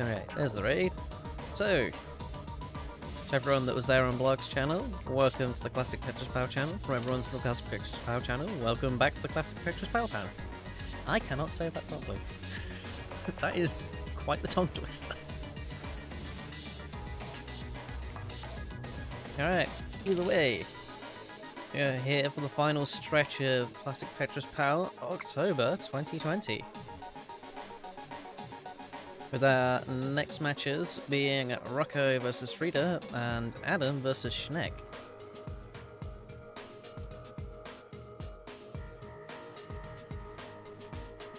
Alright, there's the raid. So, to everyone that was there on Blog's channel, welcome to the Classic Tetris PAL channel. For everyone from the Classic Tetris PAL channel, welcome back to the Classic Tetris PAL channel. I cannot say that properly. That is quite the tongue twister. Alright, either way, we're here for the final stretch of Classic Tetris PAL October 2020. With our next matches being Rocco versus Frida and Adam versus Schneck.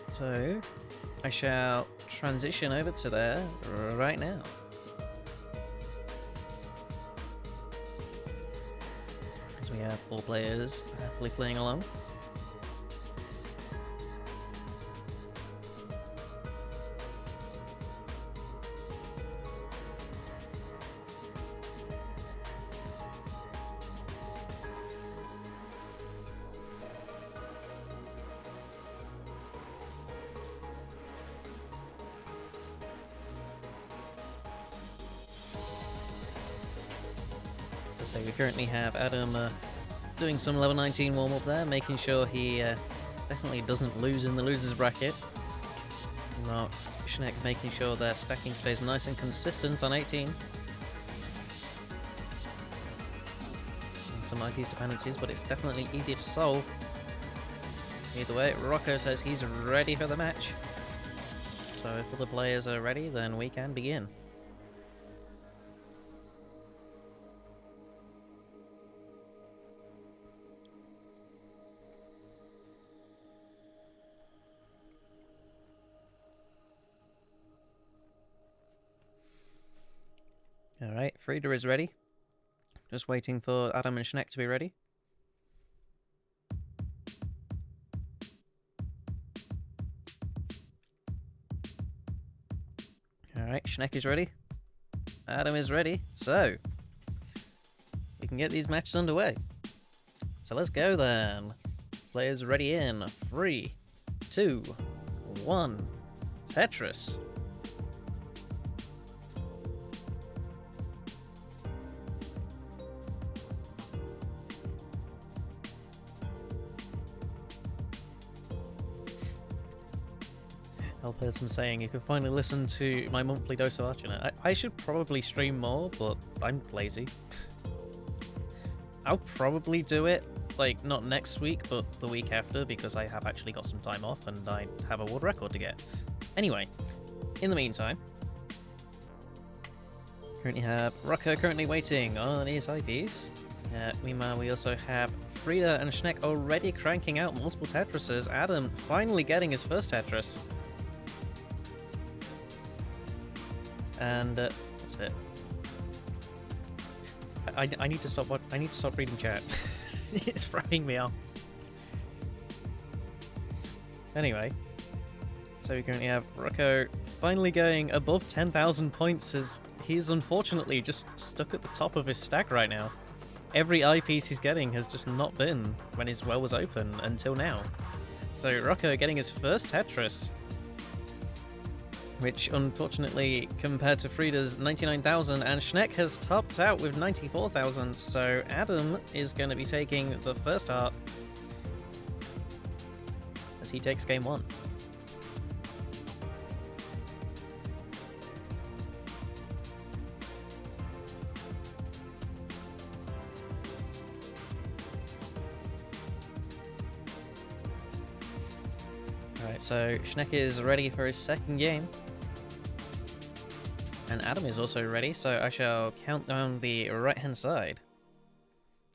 So, I shall transition over to there right now. As we have all players happily playing along. So we currently have Adam doing some level 19 warm-up there, making sure he definitely doesn't lose in the losers bracket. While Schneck making sure their stacking stays nice and consistent on 18. And some IP's dependencies, but it's definitely easier to solve. Either way, Rocco says he's ready for the match. So if all the players are ready, then we can begin. Alright, Frida is ready. Just waiting for Adam and Schneck to be ready. Alright, Schneck is ready. Adam is ready. So, we can get these matches underway. So let's go then. Players ready in 3, 2, 1. Tetris. I'll heard some saying you can finally listen to my monthly dose of Archana. I should probably stream more, but I'm lazy. I'll probably do it, like, not next week, but the week after, because I have actually got some time off and I have a world record to get. Anyway, in the meantime, currently have Rocco currently waiting on his IPs. Meanwhile, we also have Frida and Schneck already cranking out multiple Tetrises. Adam finally getting his first Tetris. And that's it. I need to stop. I need to stop reading chat. It's throwing me off. Anyway, so we currently have Rocco finally going above 10,000 points, as he's unfortunately just stuck at the top of his stack right now. Every eyepiece he's getting has just not been when his well was open until now. So Rocco getting his first Tetris, which unfortunately, compared to Frida's 99,000, and Schneck has topped out with 94,000, so Adam is going to be taking the first heart as he takes game 1. Alright, so Schneck is ready for his second game. And Adam is also ready, so I shall count down the right-hand side.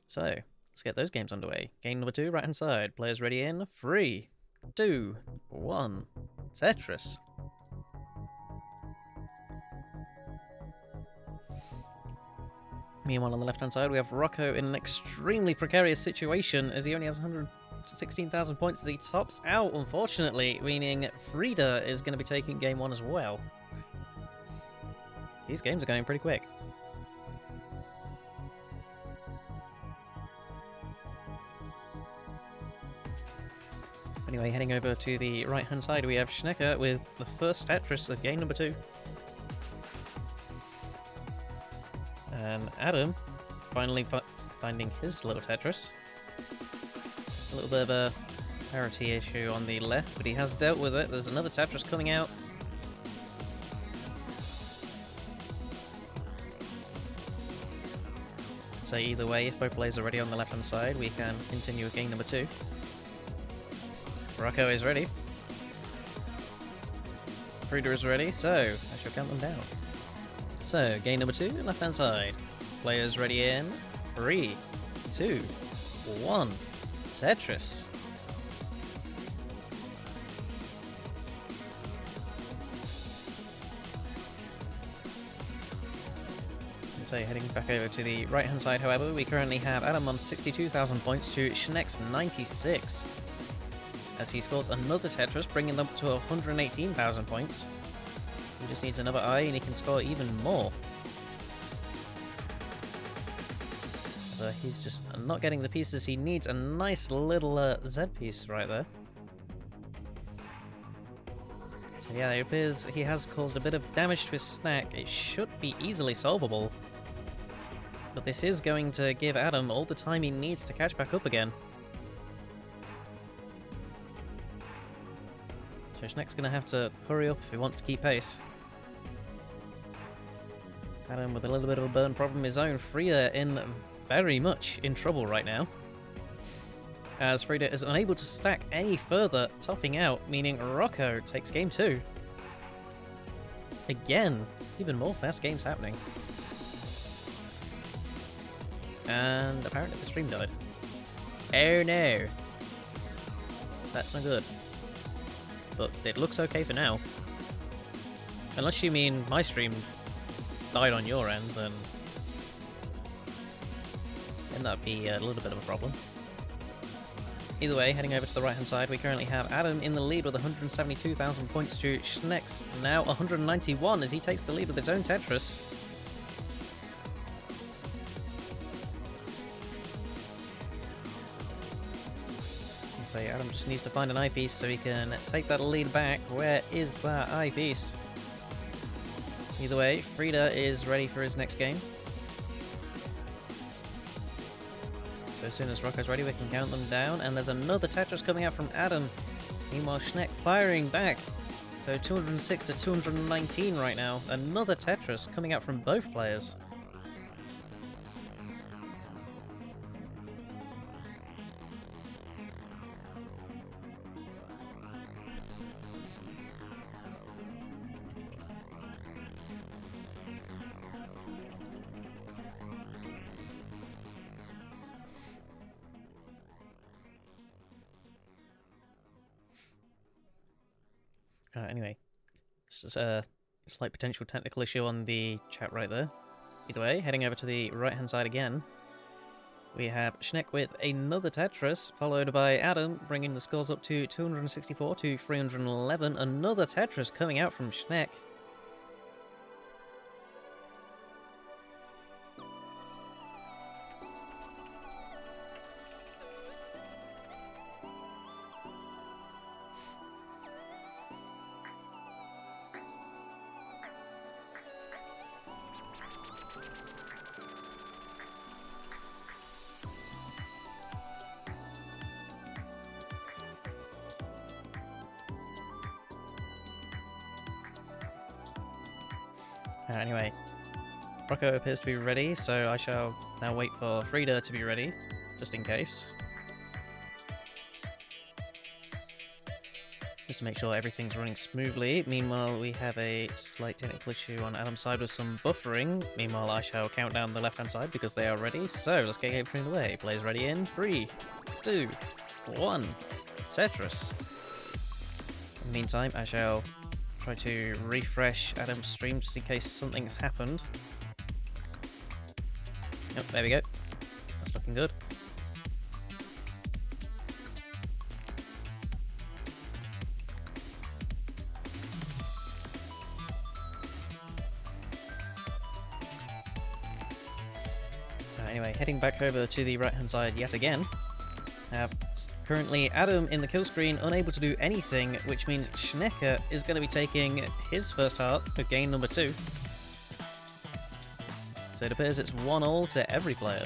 So, let's get those games underway. Game number 2, right-hand side. Players ready in 3, 2, 1. Tetris. Meanwhile, on the left-hand side, we have Rocco in an extremely precarious situation, as he only has 116,000 points as he tops out, unfortunately, meaning Frida is going to be taking game 1 as well. These games are going pretty quick. Anyway, heading over to the right-hand side, we have Schnecker with the first Tetris of game number 2. And Adam finally finding his little Tetris. A little bit of a parity issue on the left, but he has dealt with it. There's another Tetris coming out. So either way, if both players are ready on the left-hand side, we can continue with game number 2. Rocco is ready. Frida is ready, so I shall count them down. So, game number 2, left-hand side. Players ready in 3, 2, 1. Tetris. So heading back over to the right-hand side, however, we currently have Adam on 62,000 points to Schneck's 96. As he scores another Tetris, bringing them up to 118,000 points. He just needs another eye and he can score even more. But he's just not getting the pieces he needs. A nice little Z piece right there. So yeah, it appears he has caused a bit of damage to his stack. It should be easily solvable. But this is going to give Adam all the time he needs to catch back up again. So Schneck's going to have to hurry up if he wants to keep pace. Adam with a little bit of a burn problem of his own. Frida very much in trouble right now, as Frida is unable to stack any further, topping out, meaning Rocco takes game 2. Again, even more fast games happening. And apparently the stream died. Oh no. That's not good. But it looks okay for now. Unless you mean my stream died on your end, then that'd be a little bit of a problem. Either way, heading over to the right-hand side, we currently have Adam in the lead with 172,000 points to Schneck's now 191 as he takes the lead with his own Tetris. So Adam just needs to find an eyepiece so he can take that lead back. Where is that eyepiece? Either way, Frida is ready for his next game. So as soon as Rocco's ready, we can count them down, and there's another Tetris coming out from Adam. Meanwhile, Schneck firing back. So 206 to 219 right now. Another Tetris coming out from both players. Anyway, this is a slight potential technical issue on the chat right there. Either way, heading over to the right-hand side again, we have Schneck with another Tetris, followed by Adam, bringing the scores up to 264 to 311. Another Tetris coming out from Schneck. Anyway, Rocco appears to be ready, so I shall now wait for Frida to be ready, just in case. Just to make sure everything's running smoothly. Meanwhile, we have a slight technical issue on Adam's side with some buffering. Meanwhile, I shall count down the left-hand side because they are ready. So, let's get game away. Players ready in 3, 2, 1. Tetris. In the meantime, I shall try to refresh Adam's stream just in case something's happened. Yep, there we go. That's looking good. Anyway, heading back over to the right-hand side yet again. Currently, Adam in the kill screen, unable to do anything, which means Schnecker is going to be taking his first heart with game number 2. So it appears it's 1-1 to every player.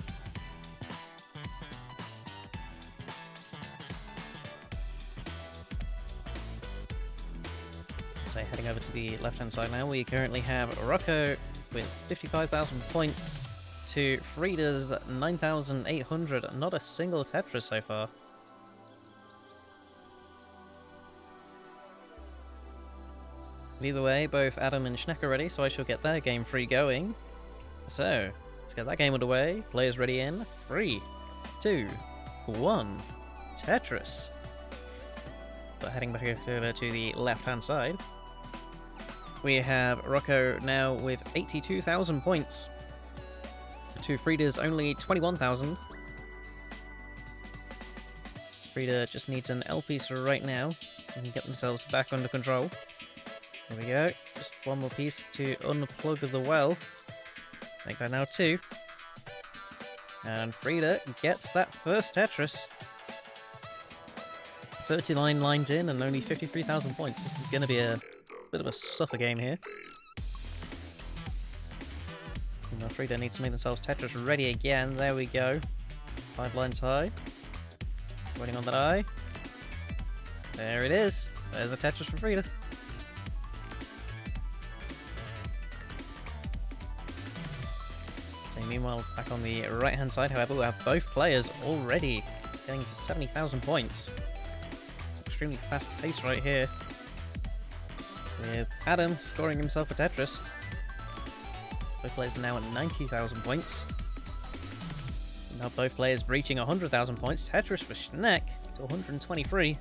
So heading over to the left-hand side now, we currently have Rocco with 55,000 points to Frida's 9,800. Not a single Tetris so far. Either way, both Adam and Schneck are ready, so I shall get their game 3 going. So, let's get that game underway. Players ready in 3, 2, 1, Tetris. But heading back over to the left-hand side, we have Rocco now with 82,000 points to Frida's only 21,000. Frida just needs an L piece right now and get themselves back under control. Here we go, just one more piece to unplug the well. Make that now 2. And Frida gets that first Tetris. 39 lines in and only 53,000 points. This is going to be a bit of a suffer game here. Now Frida needs to make themselves Tetris ready again. There we go. 5 lines high. Waiting on that eye. There it is. There's a Tetris for Frida. So meanwhile, back on the right-hand side, however, we have both players already getting to 70,000 points. Extremely fast pace right here. With Adam scoring himself a Tetris. Both players now at 90,000 points. Now both players breaching 100,000 points. Tetris for Schneck to 123.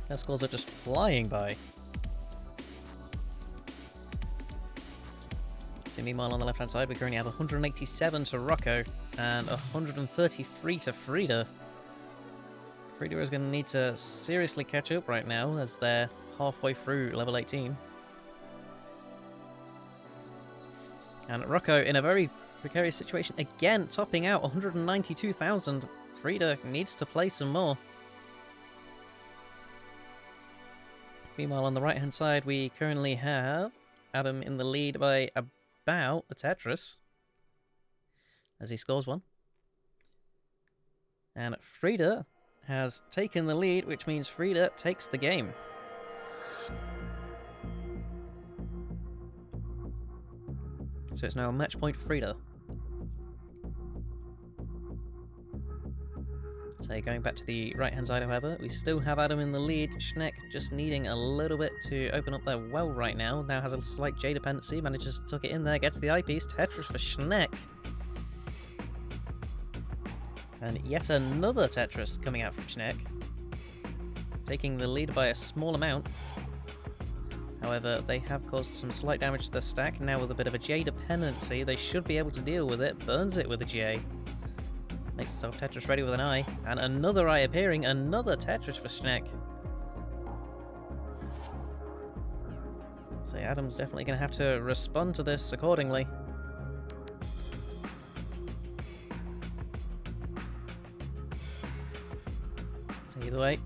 Their scores are just flying by. So meanwhile on the left hand side we currently have 187 to Rocco and 133 to Frida. Frida is going to need to seriously catch up right now as they're halfway through level 18. And Rocco in a very precarious situation again, topping out 192,000. Frida needs to play some more. Meanwhile on the right hand side we currently have Adam in the lead by about a Tetris as he scores one. And Frida has taken the lead, which means Frida takes the game. So it's now a match point for Frida. So going back to the right-hand side, however, we still have Adam in the lead. Schneck just needing a little bit to open up their well right now. Now has a slight J dependency, manages to tuck it in there, gets the eyepiece. Tetris for Schneck. And yet another Tetris coming out from Schneck, taking the lead by a small amount. However, they have caused some slight damage to the stack. Now with a bit of a J dependency, they should be able to deal with it. Burns it with a J. Makes himself Tetris ready with an eye. And another eye appearing. Another Tetris for Schneck. So Adam's definitely going to have to respond to this accordingly. Either way,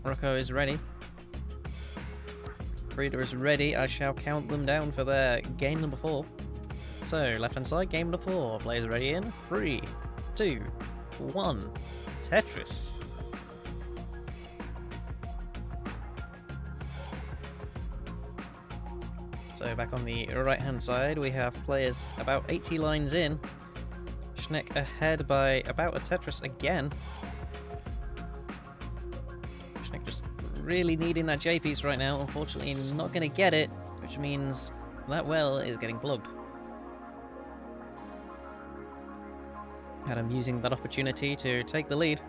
Rocco is ready. Frida is ready. I shall count them down for their game number 4. So, left hand side, game number 4. Players ready in 3, 2, 1. Tetris. So, back on the right hand side, we have players about 80 lines in. Schneck ahead by about a Tetris again. Just really needing that J piece right now. Unfortunately, not going to get it, which means that well is getting plugged. Adam using that opportunity to take the lead.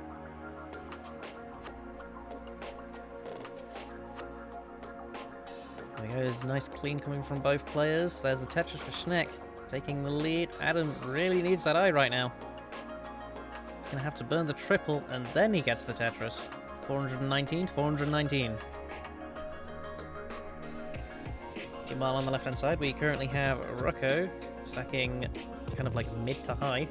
There we go. There's nice clean coming from both players. There's the Tetris for Schneck taking the lead. Adam really needs that eye right now. He's going to have to burn the triple and then he gets the Tetris. 419 to 419. Meanwhile, on the left-hand side, we currently have Rocco stacking kind of like mid to high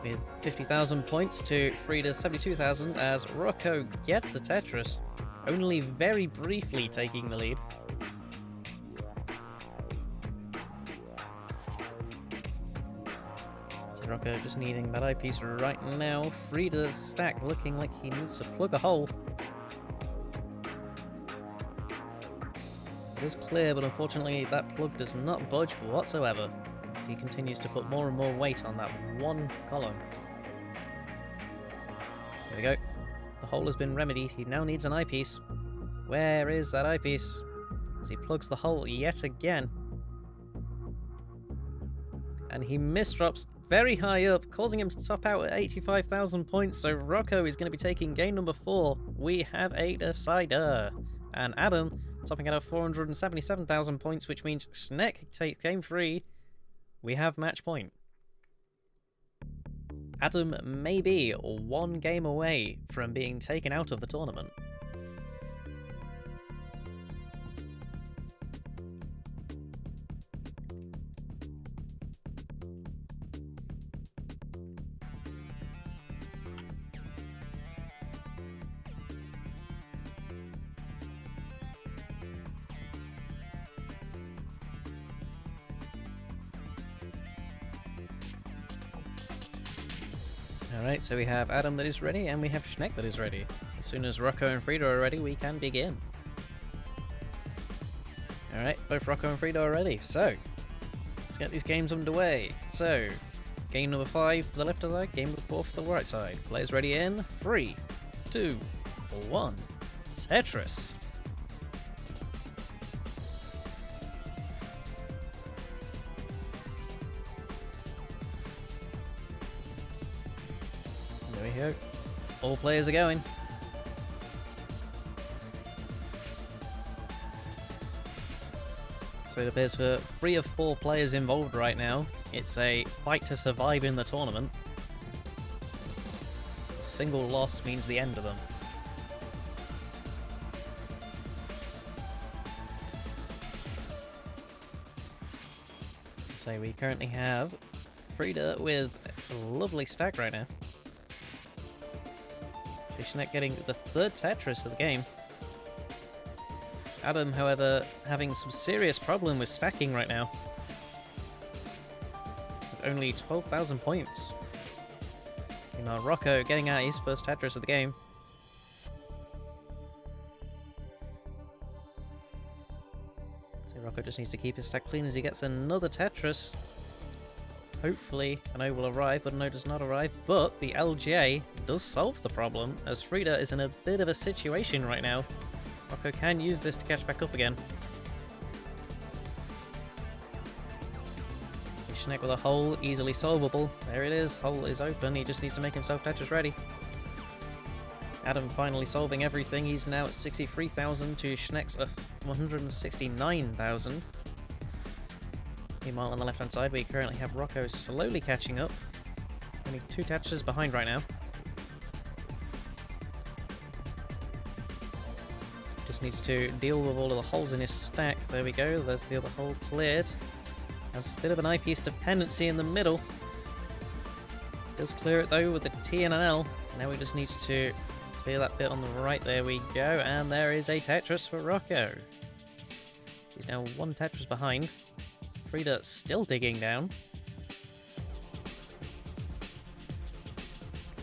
with 50,000 points to Frida's 72,000 as Rocco gets the Tetris, only very briefly taking the lead. So Rocco just needing that eyepiece right now. Frida's stack looking like he needs to plug a hole. It is clear, but unfortunately that plug does not budge whatsoever, as he continues to put more and more weight on that one column. There we go. The hole has been remedied. He now needs an eyepiece. Where is that eyepiece? As he plugs the hole yet again. And he misdrops very high up, causing him to top out at 85,000 points. So Rocco is going to be taking game number 4. We have a decider. And Adam topping out at 477,000 points, which means Schneck takes game 3. We have match point. Adam may be one game away from being taken out of the tournament. Alright, so we have Adam that is ready, and we have Schneck that is ready. As soon as Rocco and Frida are ready, we can begin. Alright, both Rocco and Frida are ready, so let's get these games underway. So, game number 5 for the left side, game number 4 for the right side. Players ready in 3, 2, 1. Tetris. There we go. All players are going. So it appears for 3 of 4 players involved right now, it's a fight to survive in the tournament. A single loss means the end of them. So we currently have Frida with a lovely stack right now. Schneck getting the 3rd Tetris of the game. Adam, however, having some serious problem with stacking right now. With only 12,000 points. Meanwhile, Rocco getting out his first Tetris of the game. So Rocco just needs to keep his stack clean as he gets another Tetris. Hopefully, an O will arrive, but an O does not arrive. But the LJ does solve the problem, as Frida is in a bit of a situation right now. Rocco can use this to catch back up again. Schneck with a hole, easily solvable. There it is, hole is open, he just needs to make himself Tetris ready. Adam finally solving everything, he's now at 63,000 to Schneck's 169,000. Meanwhile, on the left-hand side, we currently have Rocco slowly catching up. Only 2 Tetris behind right now. Just needs to deal with all of the holes in his stack. There we go, there's the other hole cleared. Has a bit of an eyepiece dependency in the middle. Does clear it though with the T and an L. Now we just need to clear that bit on the right. There we go, and there is a Tetris for Rocco. He's now 1 Tetris behind. Frida still digging down.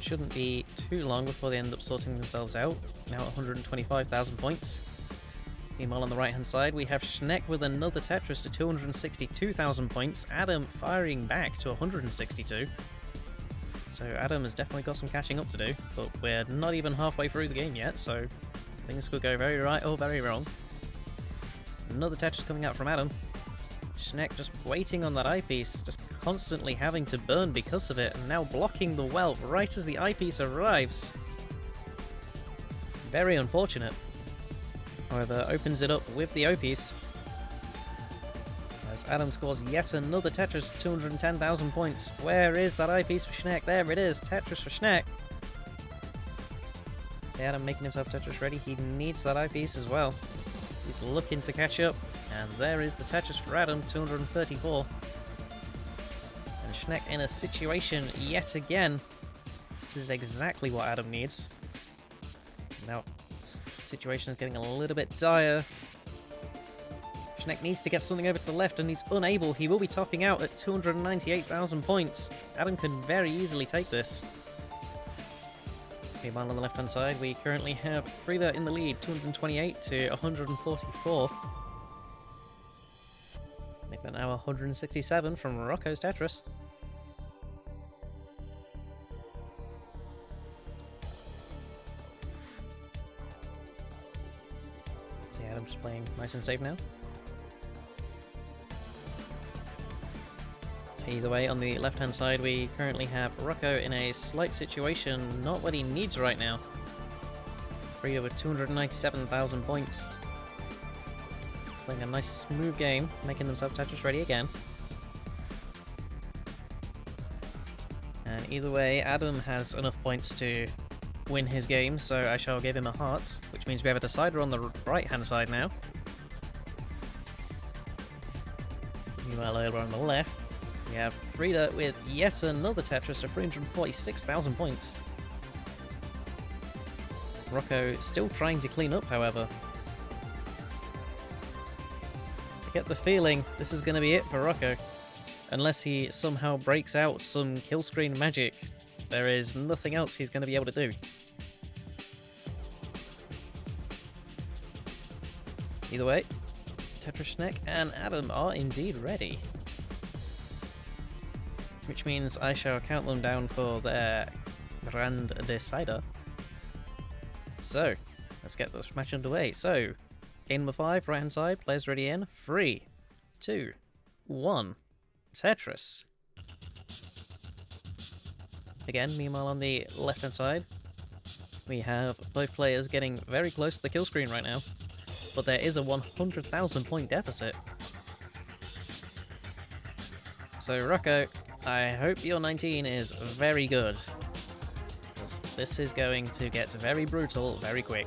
Shouldn't be too long before they end up sorting themselves out. Now at 125,000 points. Meanwhile, on the right hand side, we have Schneck with another Tetris to 262,000 points. Adam firing back to 162. So Adam has definitely got some catching up to do, but we're not even halfway through the game yet, so things could go very right or very wrong. Another Tetris coming out from Adam. Schneck just waiting on that eyepiece, just constantly having to burn because of it, and now blocking the well right as the eyepiece arrives. Very unfortunate. However, opens it up with the O-piece. As Adam scores yet another Tetris, 210,000 points. Where is that eyepiece for Schneck? There it is, Tetris for Schneck. So Adam making himself Tetris ready, he needs that eyepiece as well. He's looking to catch up. And there is the Tetris for Adam, 234. And Schneck in a situation yet again. This is exactly what Adam needs. Now, the situation is getting a little bit dire. Schneck needs to get something over to the left, and he's unable. He will be topping out at 298,000 points. Adam can very easily take this. Meanwhile, on the left-hand side, we currently have Frida in the lead, 228 to 144. Make that now 167 from Rocco's Tetris. See Adam just playing nice and safe now. So either way, on the left-hand side, we currently have Rocco in a slight situation, not what he needs right now. Frida with 297,000 points. Playing a nice smooth game, making themselves Tetris ready again. And either way, Adam has enough points to win his game, so I shall give him a heart, which means we have a decider on the right-hand side now. Meanwhile, over on the left, we have Frida with yet another Tetris of 346,000 points. Rocco still trying to clean up, however. I get the feeling this is going to be it for Rocco. Unless he somehow breaks out some kill screen magic, there is nothing else he's going to be able to do. Either way, Tetris Schneck and Adam are indeed ready. Which means I shall count them down for their grand decider. So, let's get this match underway. So, game number 5, right hand side, players ready in 3, 2, 1, Tetris. Again, meanwhile on the left hand side, we have both players getting very close to the kill screen right now, but there is a 100,000 point deficit. So Rocco, I hope your 19 is very good. This is going to get very brutal very quick.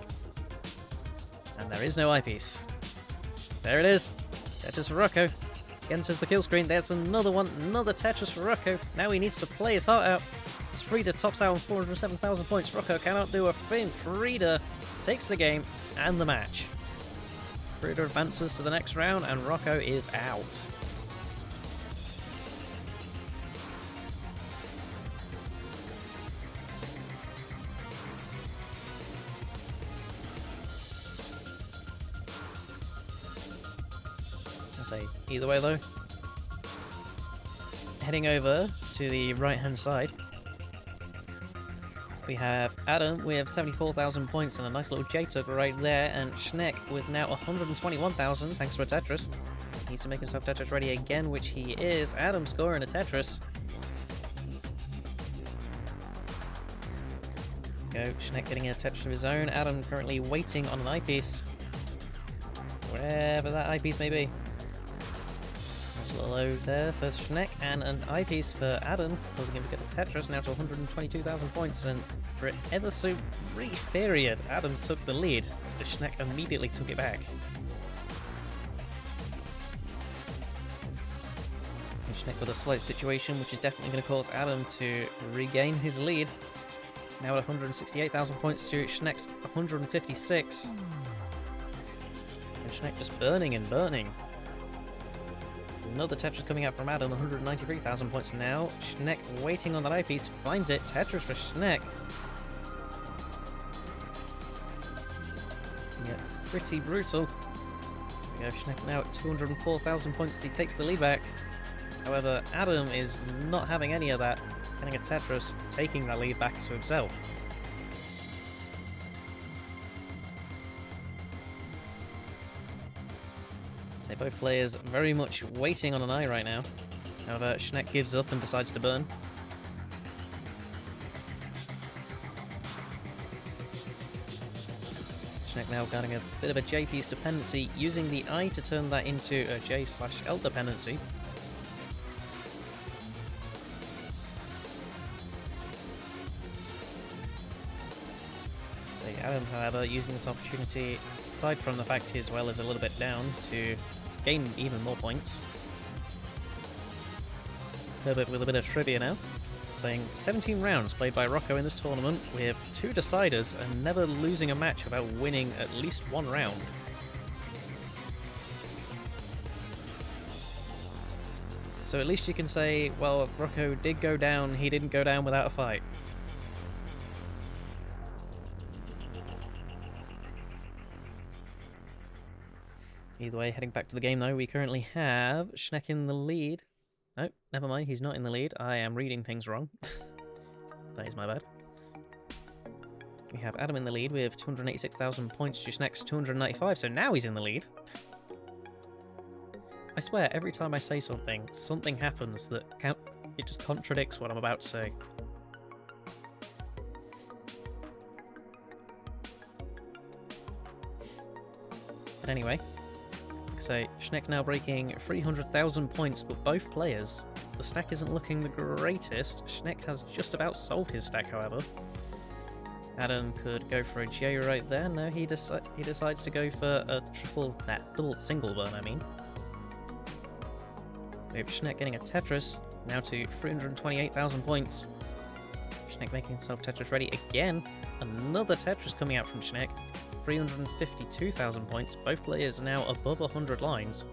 And there is no eyepiece. There it is. Tetris for Rocco. Enters the kill screen. There's another one. Another Tetris for Rocco. Now he needs to play his heart out. As Frida tops out on 407,000 points. Rocco cannot do a thing. Frida takes the game and the match. Frida advances to the next round and Rocco is out. Either way though, heading over to the right hand side, we have Adam with 74,000 points and a nice little J-tug right there, and Schneck with now 121,000 thanks to a Tetris. He needs to make himself Tetris ready again, which he is. Adam scoring a Tetris. Go, Schneck getting a Tetris of his own. Adam currently waiting on an eyepiece, wherever that eyepiece may be. A little load there for Schneck and an eyepiece for Adam, causing him to get the Tetris now to 122,000 points, and for an ever so brief period Adam took the lead, but Schneck immediately took it back. And Schneck with a slight situation which is definitely going to cause Adam to regain his lead. Now at 168,000 points to Schneck's 156. And Schneck just burning and burning. Another Tetris coming out from Adam, 193,000 points now. Schneck waiting on that eyepiece, finds it. Tetris for Schneck. Yeah, pretty brutal. There we go, Schneck now at 204,000 points as he takes the lead back. However, Adam is not having any of that, getting a Tetris, taking that lead back to himself. Both players very much waiting on an eye right now. However, Schneck gives up and decides to burn. Schneck now getting a bit of a J-piece dependency, using the eye to turn that into a J/L dependency. So Adam, however, using this opportunity, aside from the fact his well is a little bit down, to gain even more points. Herbert with a bit of trivia now, saying 17 rounds played by Rocco in this tournament with 2 deciders and never losing a match without winning at least 1 round. So at least you can say, well, Rocco did go down, he didn't go down without a fight. Either way, heading back to the game though, we currently have Schneck in the lead. No, never mind, he's not in the lead. I am reading things wrong. That is my bad. We have Adam in the lead with 286,000 points to Schneck's 295, so now he's in the lead. I swear, every time I say something, something happens that it just contradicts what I'm about to say. But anyway, so Schneck now breaking 300,000 points, but both players, the stack isn't looking the greatest. Schneck has just about solved his stack, however. Adam could go for a J right there. No, he decides to go for a double single burn, I mean. With Schneck getting a Tetris, now to 328,000 points. Schneck making himself Tetris ready again. Another Tetris coming out from Schneck. 352,000 points. Both players now above 100 lines.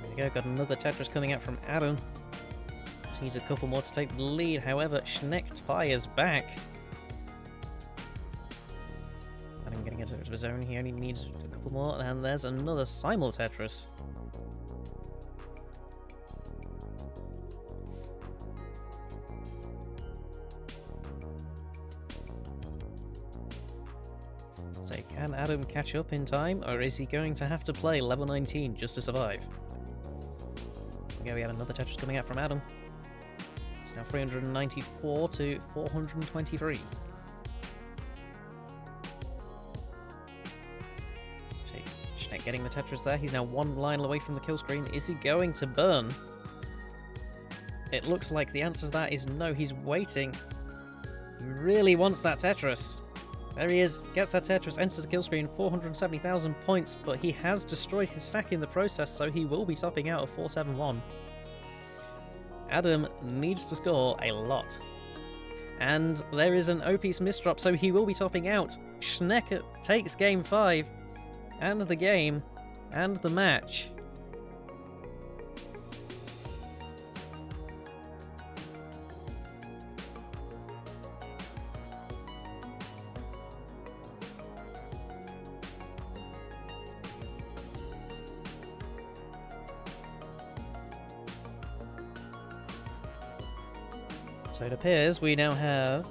There we go, got another Tetris coming out from Adam. Just needs a couple more to take the lead. However, Schneck fires back. Adam getting into his zone. He only needs a couple more, and there's another simul Tetris. So can Adam catch up in time, or is he going to have to play level 19 just to survive? There we go, we have another Tetris coming out from Adam. It's now 394 to 423. Schneck getting the Tetris there. He's now one line away from the kill screen. Is he going to burn? It looks like the answer to that is no, he's waiting. He really wants that Tetris. There he is, gets that Tetris, enters the kill screen, 470,000 points, but he has destroyed his stack in the process, so he will be topping out of 471. Adam needs to score a lot. And there is an OP's misdrop, so he will be topping out. Schneck takes game 5, and the game, and the match. So it appears we now have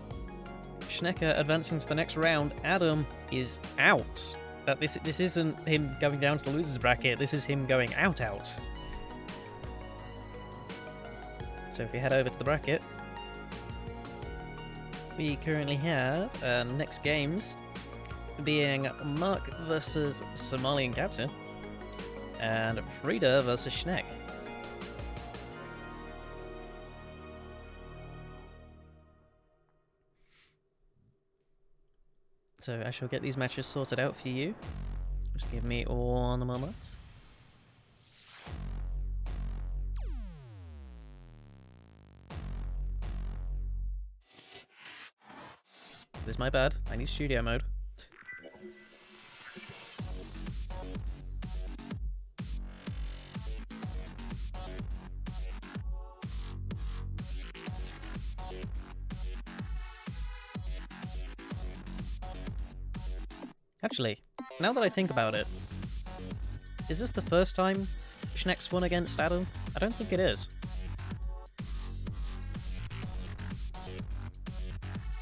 Schnecker advancing to the next round. Adam is out. That this isn't him going down to the losers bracket, this is him going out. So if we head over to the bracket, we currently have next games being Mark versus Somalian Captain and Frida versus Schneck. So I shall get these matches sorted out for you. Just give me 1 moment. This is my bad. I need studio mode. Actually, now that I think about it, is this the first time Schneck's won against Adam? I don't think it is.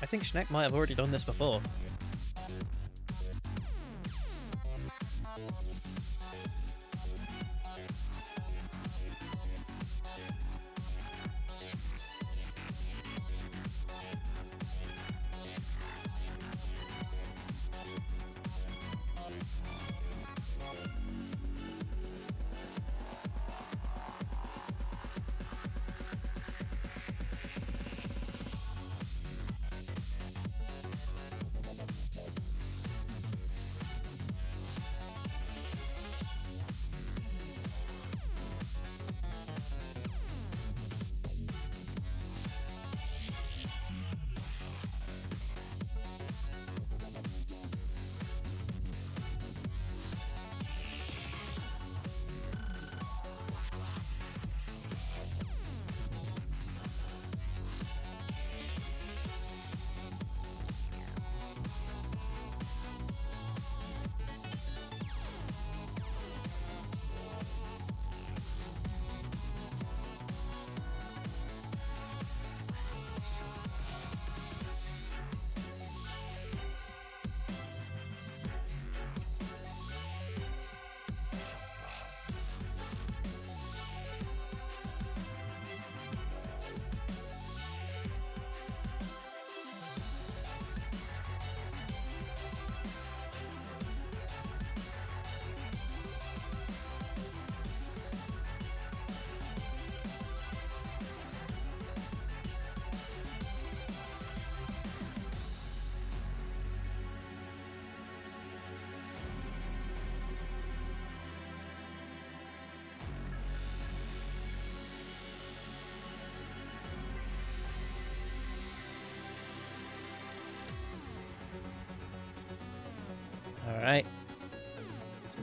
I think Schneck might have already done this before.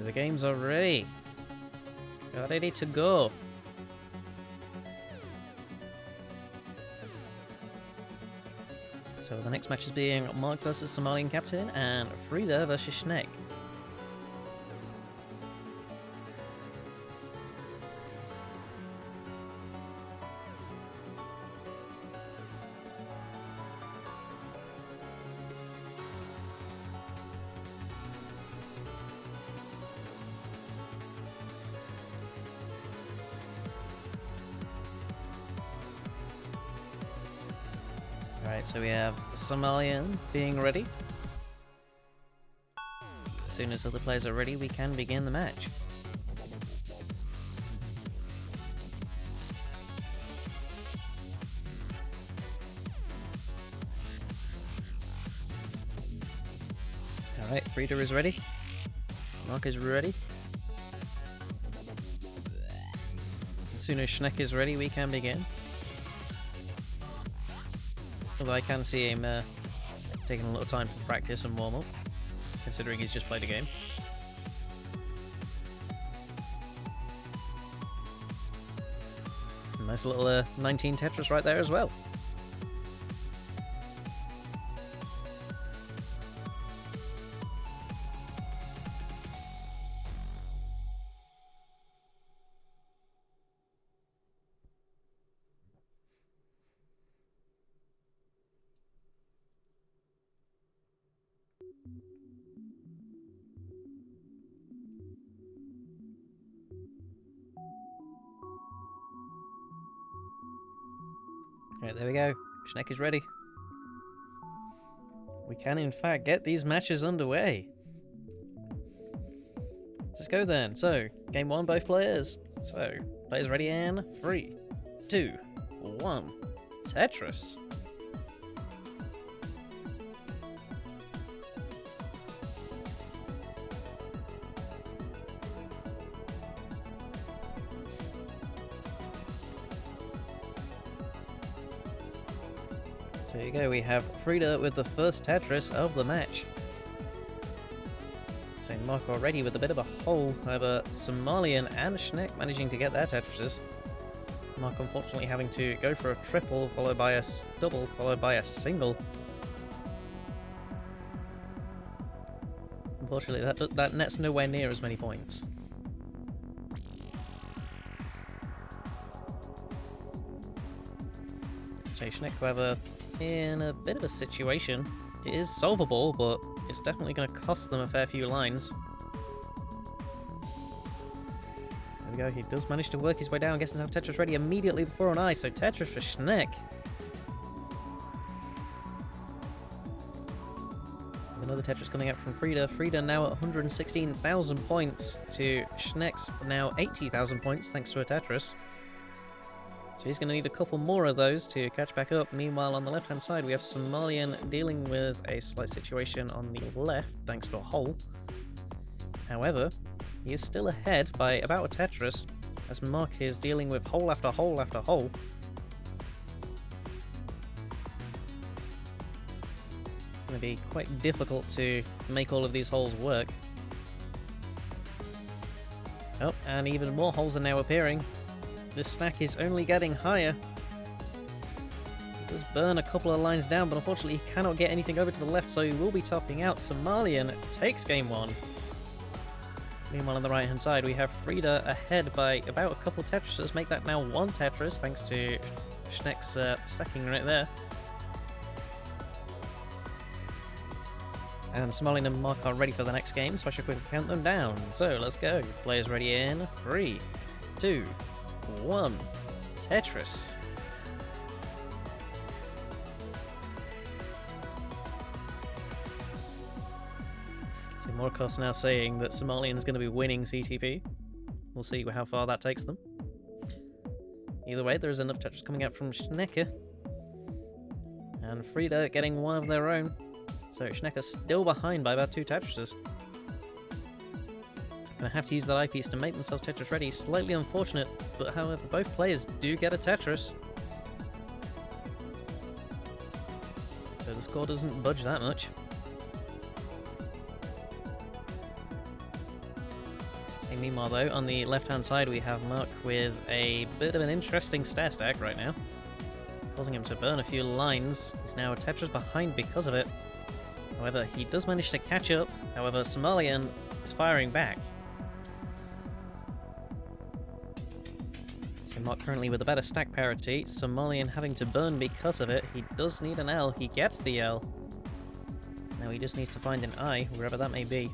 The games are ready. You're ready to go. So the next match is being Mark versus Somalian Captain and Frida versus Schneck. Alright, so we have Somalian being ready. As soon as other players are ready, we can begin the match. Alright, Frida is ready. Mark is ready. As soon as Schneck is ready, we can begin. Although I can see him taking a little time for practice and warm-up, considering he's just played a game. Nice little 19 Tetris right there as well. Right, there we go. Schneck is ready. We can, in fact, get these matches underway. Let's go then. So, game one, both players. So, players ready in 3, 2, 1. Tetris. So there you go, we have Frida with the first Tetris of the match. So Mark already with a bit of a hole, however Somalian and Schneck managing to get their Tetrises. Mark unfortunately having to go for a triple, followed by a double, followed by a single. Unfortunately that net's nowhere near as many points. So Schneck, however, in a bit of a situation. It is solvable, but it's definitely going to cost them a fair few lines. There we go, he does manage to work his way down, gets himself Tetris ready immediately before an eye, so Tetris for Schneck. Another Tetris coming out from Frida. Frida now at 116,000 points to Schneck's now 80,000 points thanks to a Tetris. So he's going to need a couple more of those to catch back up. Meanwhile, on the left-hand side, we have Somalian dealing with a slight situation on the left, thanks to a hole. However, he is still ahead by about a Tetris, as Mark is dealing with hole after hole after hole. It's going to be quite difficult to make all of these holes work. Oh, and even more holes are now appearing. This stack is only getting higher. He does burn a couple of lines down, but unfortunately he cannot get anything over to the left, so he will be topping out. Somalian takes game one. Meanwhile, on the right-hand side, we have Frida ahead by about a couple of Tetrises. Make that now one Tetris, thanks to Schneck's stacking right there. And Somalian and Mark are ready for the next game, so I should quickly count them down. So let's go. Players ready in 3, 2, 1. Tetris. So Morkos now saying that Somalian is going to be winning CTP. We'll see how far that takes them. Either way, there is enough Tetris coming out from Schnecker. And Frida getting one of their own. So Schnecker's still behind by about 2 Tetrises. Gonna have to use that eyepiece to make themselves Tetris ready. Slightly unfortunate, but however, both players do get a Tetris. So the score doesn't budge that much. Meanwhile, though, on the left-hand side, we have Mark with a bit of an interesting stair stack right now, causing him to burn a few lines. He's now a Tetris behind because of it. However, he does manage to catch up. However, Somalian is firing back. So Mark currently with a better stack parity. Somalian having to burn because of it. He does need an L. He gets the L. Now he just needs to find an I, wherever that may be.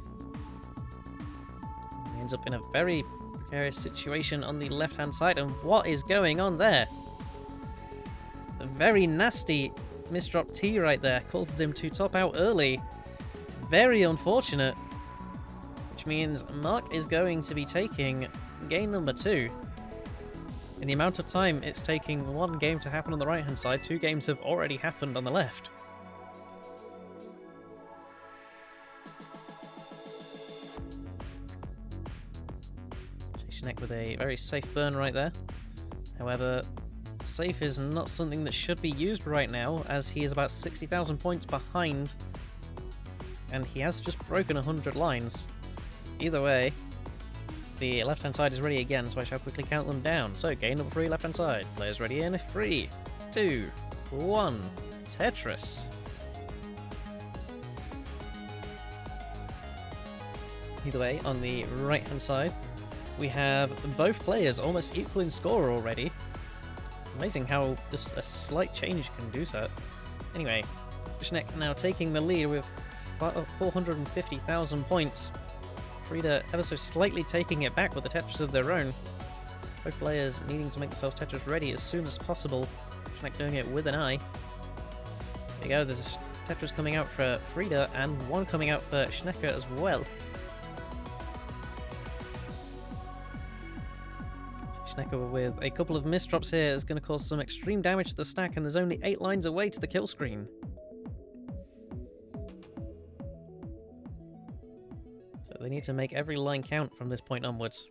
He ends up in a very precarious situation on the left-hand side. And what is going on there? A very nasty misdrop T right there. Causes him to top out early. Very unfortunate. Which means Mark is going to be taking game number 2. In the amount of time it's taking one game to happen on the right-hand side, 2 games have already happened on the left. Schneck with a very safe burn right there. However, safe is not something that should be used right now, as he is about 60,000 points behind, and he has just broken 100 lines. Either way, the left-hand side is ready again, so I shall quickly count them down. So, game number 3, left-hand side. Players ready in 3, 2, 1. Tetris. Either way, on the right-hand side, we have both players almost equal in score already. Amazing how just a slight change can do so. Anyway, Schneck now taking the lead with 450,000 points. Frida ever so slightly taking it back with a Tetris of their own. Both players needing to make themselves Tetris ready as soon as possible. Schneck doing it with an eye. There you go, there's a Tetris coming out for Frida and one coming out for Schnecker as well. Schnecker with a couple of misdrops here is going to cause some extreme damage to the stack, and there's only 8 lines away to the kill screen. So they need to make every line count from this point onwards.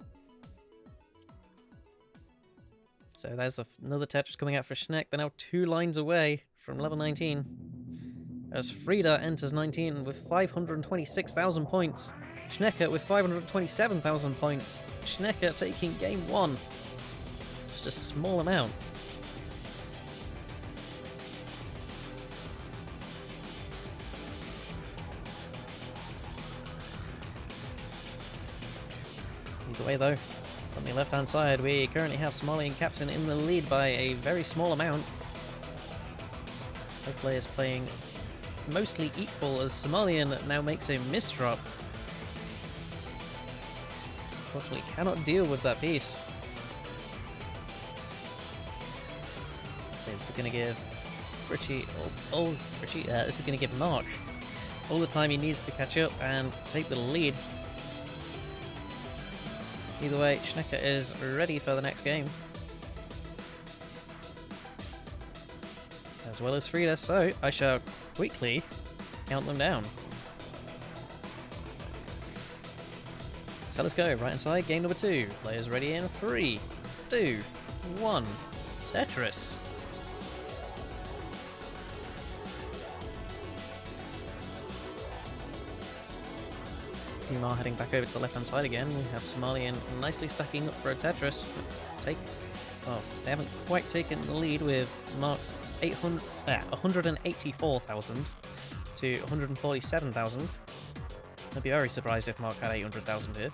So there's another Tetris coming out for Schneck. They're now 2 lines away from level 19. As Frida enters 19 with 526,000 points. Schnecker with 527,000 points. Schnecker taking game 1. Just a small amount. Either way though, on the left hand side we currently have Somalian Captain in the lead by a very small amount. Both players playing mostly equal as Somalian now makes a misdrop. Unfortunately cannot deal with that piece. So this is going to give Richie, this is going to give Mark all the time he needs to catch up and take the lead. Either way, Schnecker is ready for the next game. As well as Frida, so I shall quickly count them down. So let's go, right inside, game number 2. Players ready in 3, 2, 1. Tetris. Meanwhile, heading back over to the left-hand side again, we have Somalian nicely stacking up for a Tetris. They haven't quite taken the lead with Mark's 184,000 to 147,000. I'd be very surprised if Mark had 800,000 here.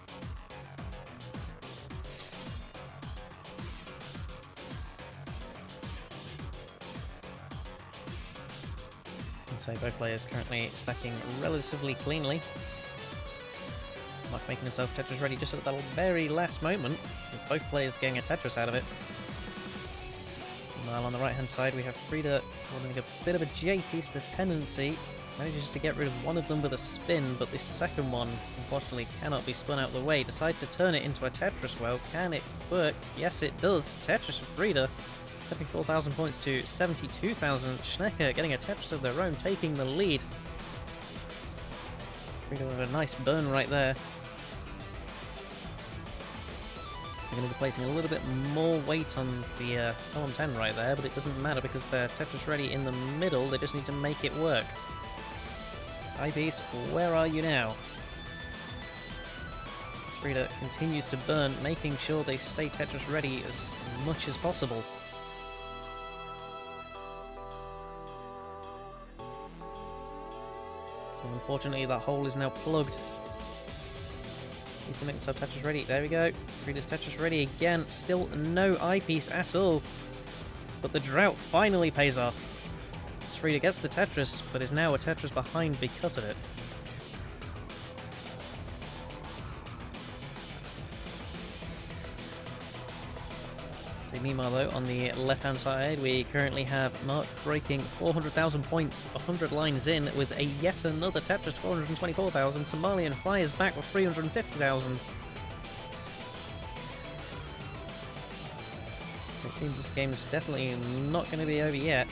And so both players currently stacking relatively cleanly. Mark making himself Tetris ready just at the very last moment, with both players getting a Tetris out of it. Meanwhile, on the right hand side we have Frida holding a bit of a J-piece dependency. Manages to get rid of one of them with a spin, but this second one unfortunately cannot be spun out of the way. Decides to turn it into a Tetris. Well, can it work? Yes, it does. Tetris for Frida. 74,000 points to 72,000. Schnecker getting a Tetris of their own, taking the lead. Frida with a nice burn right there. They're going to be placing a little bit more weight on the column 10 right there, but it doesn't matter because they're Tetris ready in the middle. They just need to make it work. Eyepiece, where are you now? Frida continues to burn, making sure they stay Tetris ready as much as possible. So unfortunately that hole is now plugged. Need to make the Tetris ready. There we go. Frida's Tetris ready again. Still no eyepiece at all. But the drought finally pays off. As Frida gets the Tetris, but is now a Tetris behind because of it. So meanwhile though, on the left-hand side, we currently have Mark breaking 400,000 points, 100 lines in, with a yet another Tetris 424,000. Somalian fires back with 350,000. So it seems this game is definitely not going to be over yet.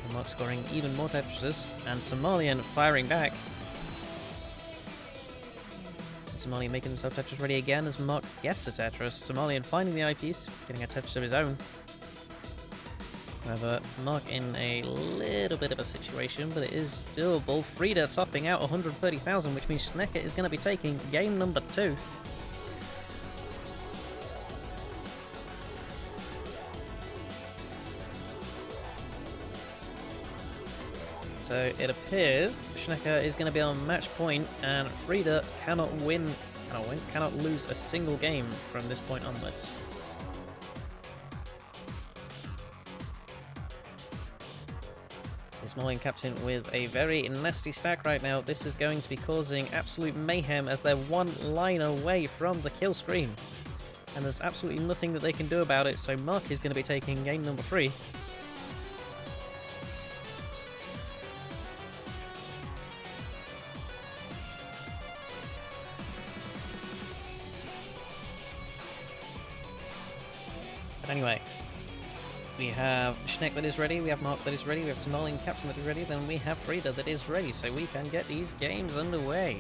And Mark scoring even more Tetrises, and Somalian firing back. Somalian making himself Tetris ready again as Mark gets a Tetris. Somalian finding the eyepiece, getting a Tetris of his own. However, Mark in a little bit of a situation, but it is doable. Frida topping out 130,000, which means Schnecker is going to be taking game number 2. So it appears Schnecker is going to be on match point, and Frida cannot lose a single game from this point onwards. So Somalian captain with a very nasty stack right now. This is going to be causing absolute mayhem as they're one line away from the kill screen. And there's absolutely nothing that they can do about it, so Mark is going to be taking game number 3. But anyway, we have Schneck that is ready, we have Mark that is ready, we have Somalian captain that is ready, then we have Frida that is ready, so we can get these games underway.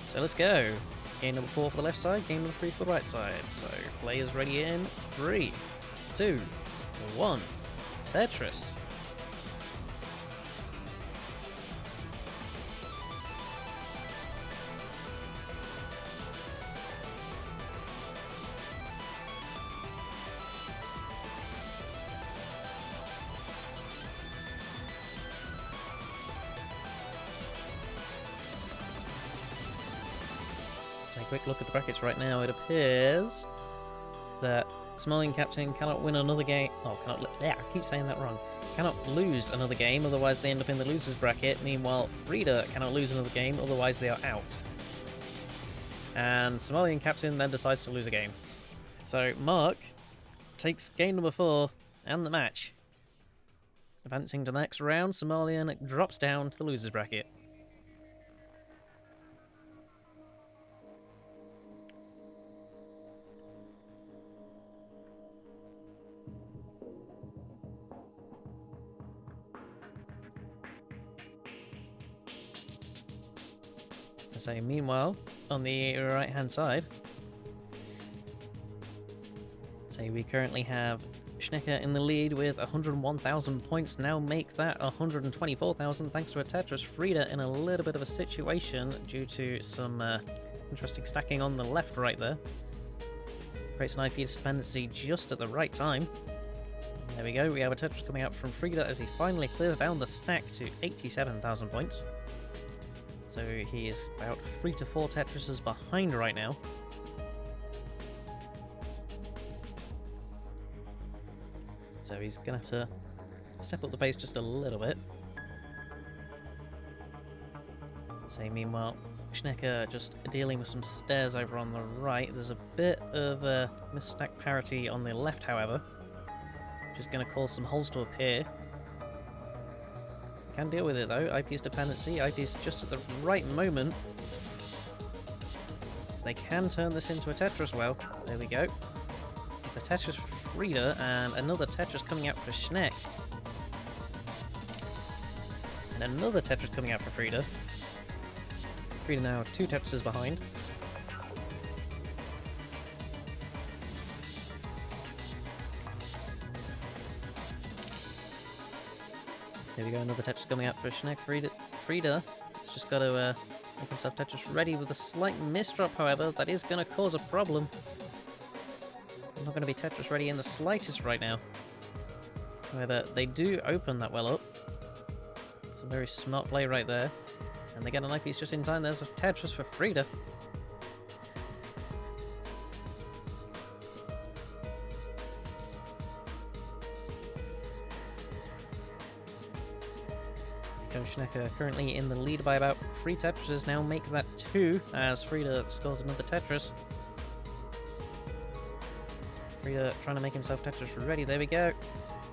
So let's go. Game number 4 for the left side, game number 3 for the right side. So players ready in 3, 2, 1, Tetris. A quick look at the brackets right now. It appears that Somalian captain cannot win another game. Oh, I keep saying that wrong. Cannot lose another game, otherwise they end up in the losers bracket. Meanwhile, Frida cannot lose another game, otherwise they are out. And Somalian captain then decides to lose a game. So Mark takes game number 4 and the match. Advancing to the next round, Somalian drops down to the losers bracket. So meanwhile, on the right hand side, we currently have Schnecker in the lead with 101,000 points, now make that 124,000 thanks to a Tetris. Frida in a little bit of a situation due to some interesting stacking on the left right there. Creates an IP dependency just at the right time. There we go, we have a Tetris coming out from Frida as he finally clears down the stack to 87,000 points. So he is about 3 to 4 Tetrises behind right now. So he's going to have to step up the pace just a little bit. So meanwhile, Schnecker just dealing with some stairs over on the right. There's a bit of a misstack parity on the left, however, which is going to cause some holes to appear. Can deal with it though. eyepiece dependency, eyepiece just at the right moment. They can turn this into a Tetris well. There we go. It's a Tetris for Frida and another Tetris coming out for Schneck. And another Tetris coming out for Frida. Frida now 2 Tetrises behind. There we go, another Tetris coming out for Schneck. Frida, it's just got to Make himself Tetris ready with a slight misdrop, however. That is going to cause a problem. I'm not going to be Tetris ready in the slightest right now. However, they do open that well up. It's a very smart play right there. And they get an eyepiece just in time. There's a Tetris for Frida. Schnecker currently in the lead by about 3 Tetrises now, make that 2 as Frida scores another Tetris. Frida trying to make himself Tetris ready, there we go.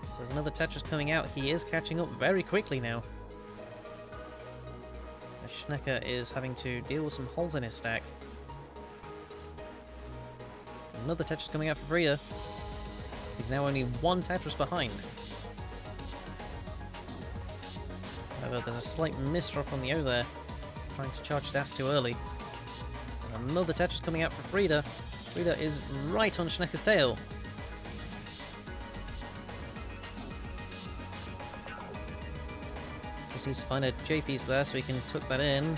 So there's another Tetris coming out, he is catching up very quickly now. Schnecker is having to deal with some holes in his stack. Another Tetris coming out for Frida. He's now only 1 Tetris behind. However, there's a slight misdrop on the O there, trying to charge Das too early. Another Tetris coming out for Frida. Frida is right on Schnecker's tail. Just needs to find a J piece there so he can tuck that in.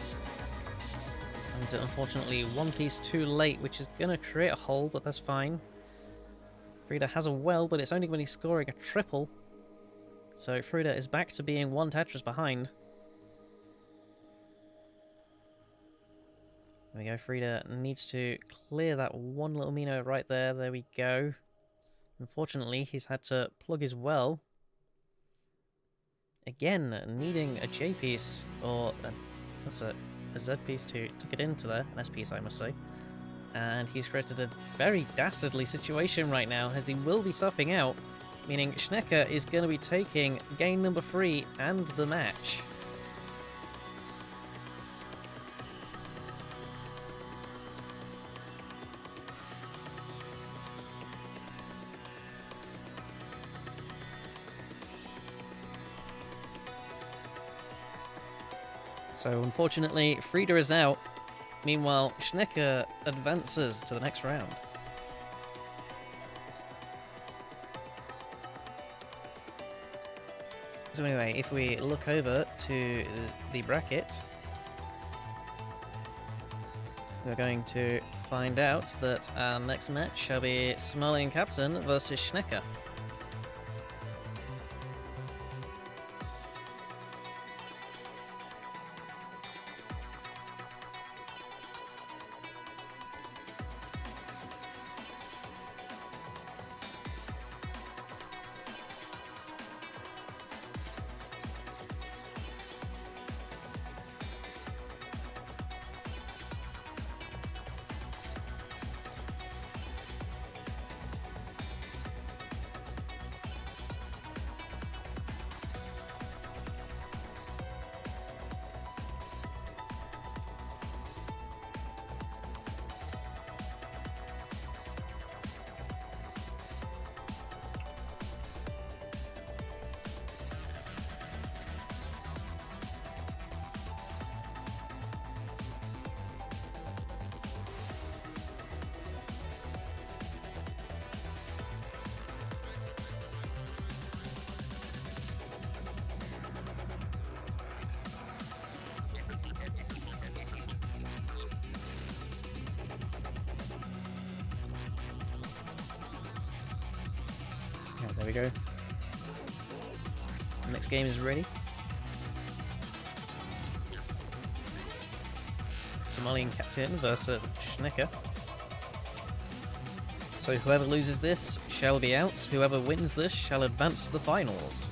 Finds it unfortunately 1 piece too late, which is going to create a hole, but that's fine. Frida has a well, but it's only when he's scoring a triple. So Frida is back to being 1 Tetris behind. There we go, Frida needs to clear that one little Mino right there. There we go. Unfortunately, he's had to plug his well. Again, needing a J piece, or what's a Z piece to tuck it into there. An S piece, I must say. And he's created a very dastardly situation right now, as he will be stopping out. Meaning Schnecker is going to be taking game number 3 and the match. So unfortunately, Frida is out. Meanwhile, Schnecker advances to the next round. So anyway, if we look over to the bracket, we're going to find out that our next match shall be Somalian Captain versus Schnecker. There we go. Next game is ready. Somalian Captain versus Schnecker. So whoever loses this shall be out. Whoever wins this shall advance to the finals.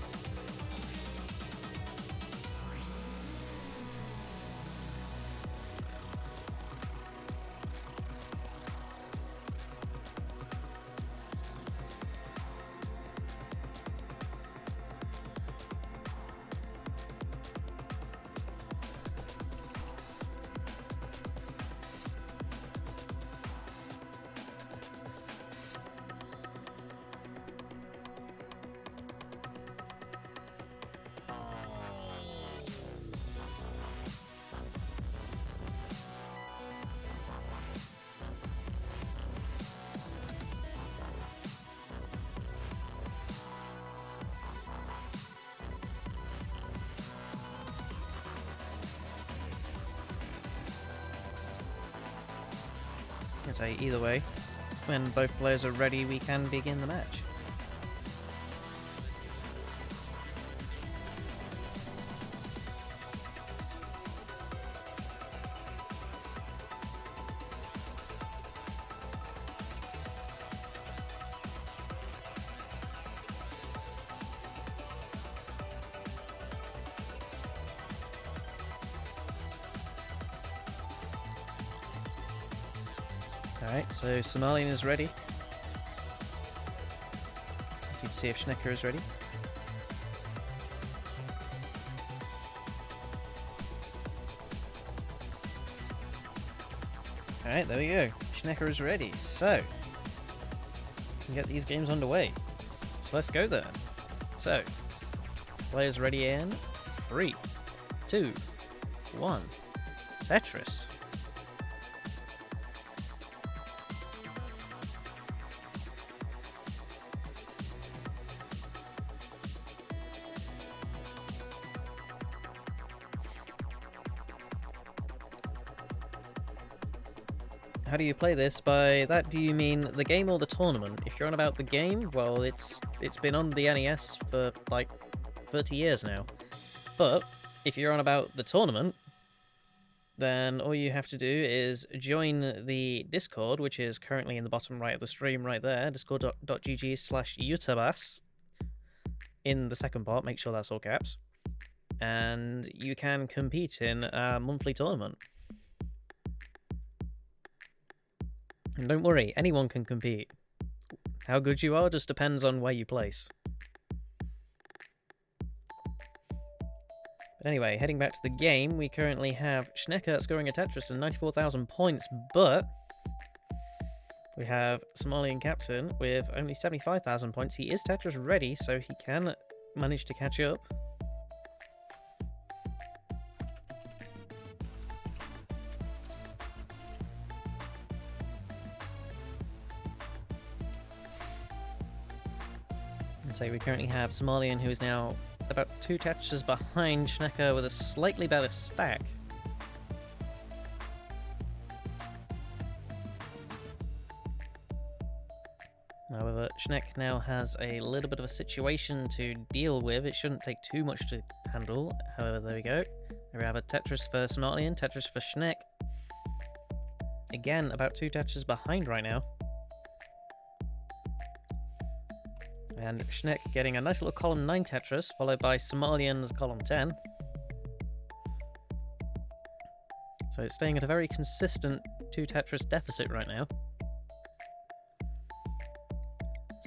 I say either way, when both players are ready, we can begin the match. Alright, so Somalian is ready. Just need to see if Schnecker is ready. Alright, there we go. Schnecker is ready. So, we can get these games underway. So let's go then. So, players ready in 3, 2, 1. Tetris. How do you play this? By that, do you mean the game or the tournament? If you're on about the game, well, it's been on the NES for like 30 years now. But if you're on about the tournament, then all you have to do is join the Discord, which is currently in the bottom right of the stream right there, discord.gg/utabas. In the second part, make sure that's all caps. And you can compete in a monthly tournament. And don't worry, anyone can compete. How good you are just depends on where you place. But anyway, heading back to the game, we currently have Schnecker scoring a Tetris and 94,000 points, but we have Somalian Captain with only 75,000 points. He is Tetris ready, so he can manage to catch up. So we currently have Somalian, who is now about 2 Tetris behind Schnecker with a slightly better stack. However, Schneck now has a little bit of a situation to deal with. It shouldn't take too much to handle. However, there we go. We have a Tetris for Somalian, Tetris for Schneck. Again, about 2 Tetris behind right now. And Schneck getting a nice little column 9 Tetris, followed by Somalian's column 10. So it's staying at a very consistent 2 Tetris deficit right now.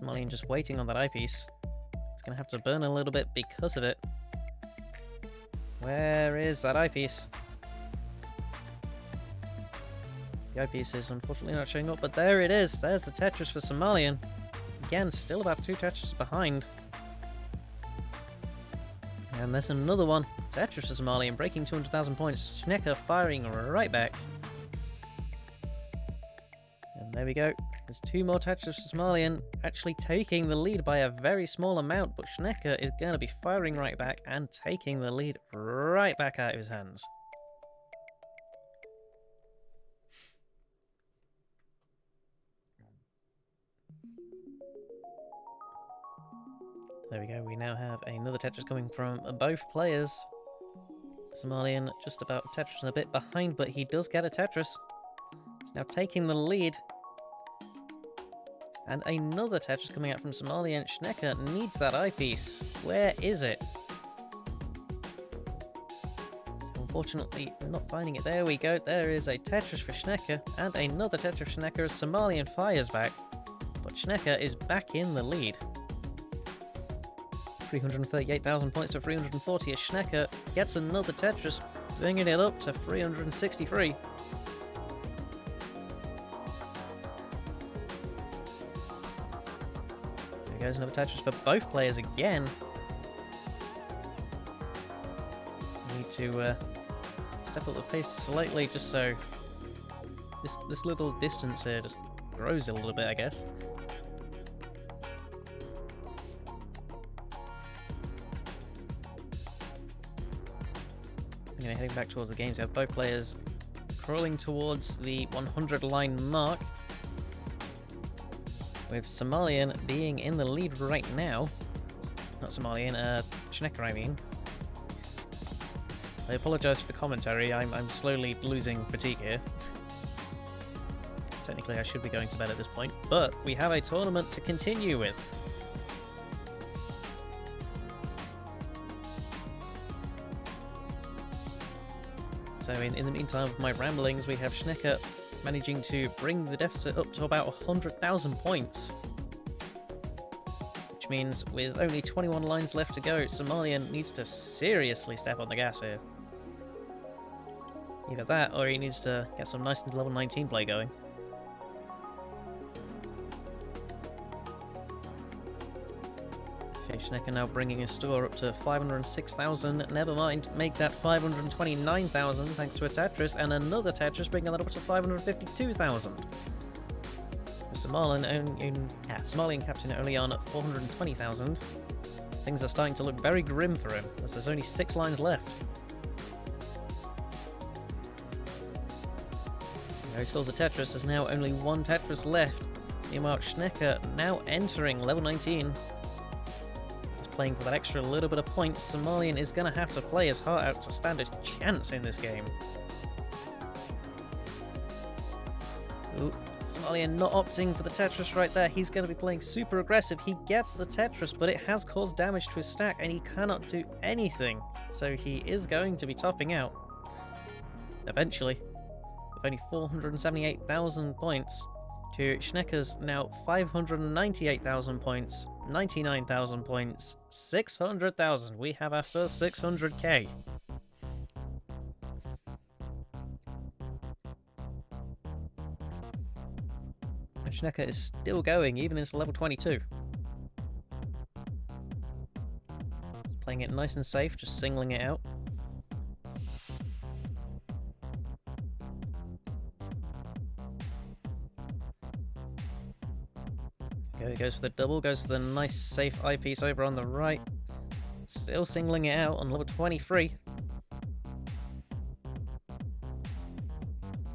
Somalian just waiting on that eyepiece. It's going to have to burn a little bit because of it. Where is that eyepiece? The eyepiece is unfortunately not showing up, but there it is. There's the Tetris for Somalian. Again, still about 2 Tetris behind. And there's another one. Tetris for Somalian breaking 200,000 points. Schnecker firing right back. And there we go. There's 2 more Tetris for Somalian, actually taking the lead by a very small amount, but Schnecker is going to be firing right back and taking the lead right back out of his hands. There we go, we now have another Tetris coming from both players. Somalian just about a Tetris and a bit behind, but he does get a Tetris. He's now taking the lead. And another Tetris coming out from Somalian. Schnecker needs that eyepiece. Where is it? So unfortunately, not finding it. There we go. There is a Tetris for Schnecker and another Tetris for Schnecker as Somalian fires back. But Schnecker is back in the lead. 338,000 points to 340 as Schnecker gets another Tetris, bringing it up to 363. There goes another Tetris for both players again. Need to step up the pace slightly just so this little distance here just grows a little bit, I guess. Heading back towards the games, we have both players crawling towards the 100 line mark, with Somalian being in the lead right now. Not Somalian, Schnecker I mean. I apologise for the commentary, I'm slowly losing fatigue here. Technically I should be going to bed at this point, but we have a tournament to continue with. So in the meantime of my ramblings, we have Schnecker managing to bring the deficit up to about 100,000 points. Which means with only 21 lines left to go, Somalian needs to seriously step on the gas here. Either that, or he needs to get some nice level 19 play going. Okay, Schnecker now bringing his score up to 506,000. Never mind, make that 529,000 thanks to a Tetris, and another Tetris bringing that up to 552,000. Somalian captain only on 420,000. Things are starting to look very grim for him, as there's only 6 lines left. Now he scores the Tetris, there's now only 1 Tetris left. Meanwhile, Schnecker now entering level 19. He's playing for that extra little bit of points. Somalian is going to have to play his heart out to stand a chance in this game. Ooh. Somalian not opting for the Tetris right there. He's going to be playing super aggressive. He gets the Tetris, but it has caused damage to his stack, and he cannot do anything. So he is going to be topping out. Eventually. With only 478,000 points to Schnecker's now 598,000 points, 99,000 points, 600,000. We have our first 600k. Schnecker is still going, even into level 22. Playing it nice and safe, just singling it out. He goes for the double, goes for the nice safe eyepiece over on the right. Still singling it out on level 23.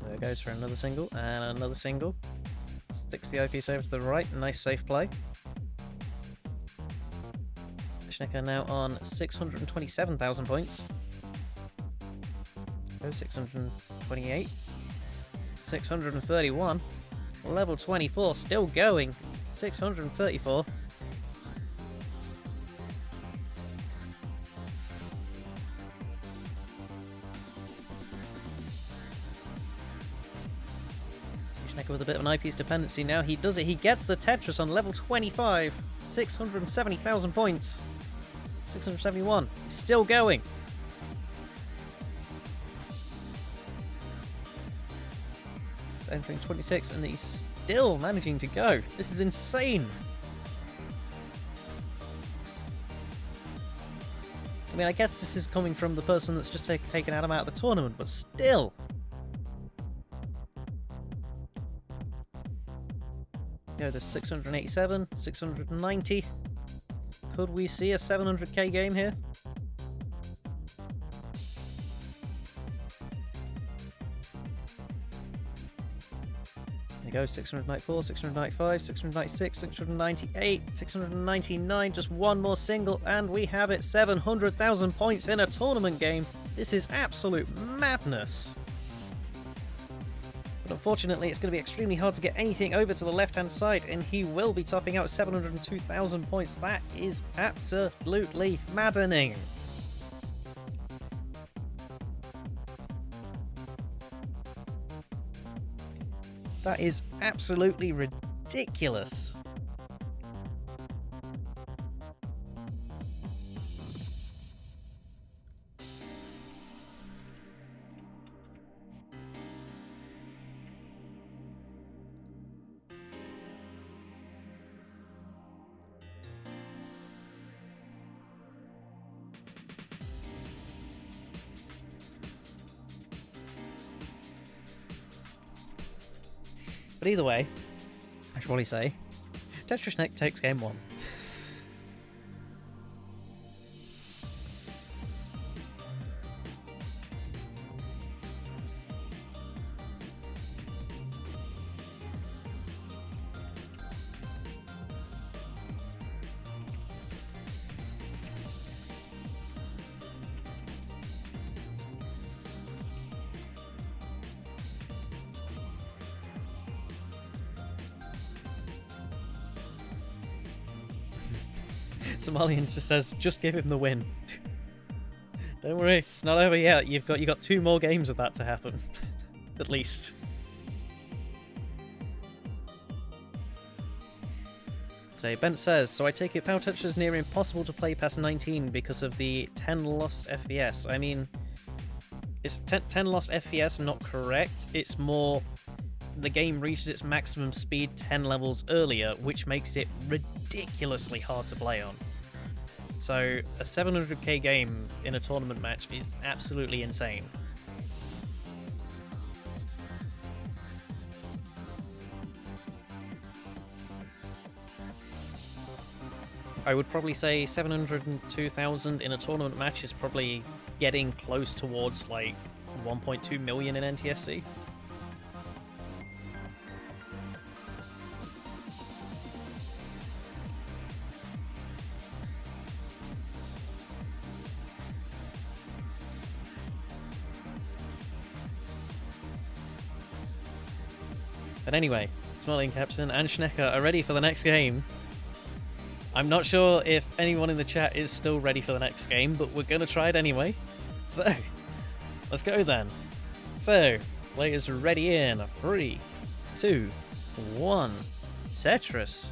There goes for another single, and another single. Sticks the eyepiece over to the right, nice safe play. Schnecker now on 627,000 points. Go 628. 631. Level 24, still going. 634. Schnecker with a bit of an eyepiece dependency now. He does it. He gets the Tetris on level 25. 670,000 points. 671. He's still going. He's entering 26 and he's still managing to go. This is insane. I mean, I guess this is coming from the person that's just taken Adam out of the tournament, but still. Yeah, there's 687, 690. Could we see a 700k game here? There you go, 694, 695, 696, 698, 699, just one more single, and we have it, 700,000 points in a tournament game. This is absolute madness. But unfortunately, it's going to be extremely hard to get anything over to the left-hand side, and he will be topping out 702,000 points. That is absolutely maddening. That is absolutely ridiculous. But either way, I should probably say, Tetris Neck takes game 1. Somalian just says, just give him the win. Don't worry, it's not over yet. You got 2 more games of that to happen. At least. So Bent says, so I take it PAL Tetris is near impossible to play past 19 because of the 10 lost FPS. I mean, is 10 lost FPS not correct? It's more the game reaches its maximum speed 10 levels earlier, which makes it ridiculously hard to play on. So a 700k game in a tournament match is absolutely insane. I would probably say 702,000 in a tournament match is probably getting close towards like 1.2 million in NTSC. But anyway, Smiling Captain and Schnecker are ready for the next game. I'm not sure if anyone in the chat is still ready for the next game, but we're going to try it anyway. So, let's go then. So, players ready in 3, 2, 1, Tetris.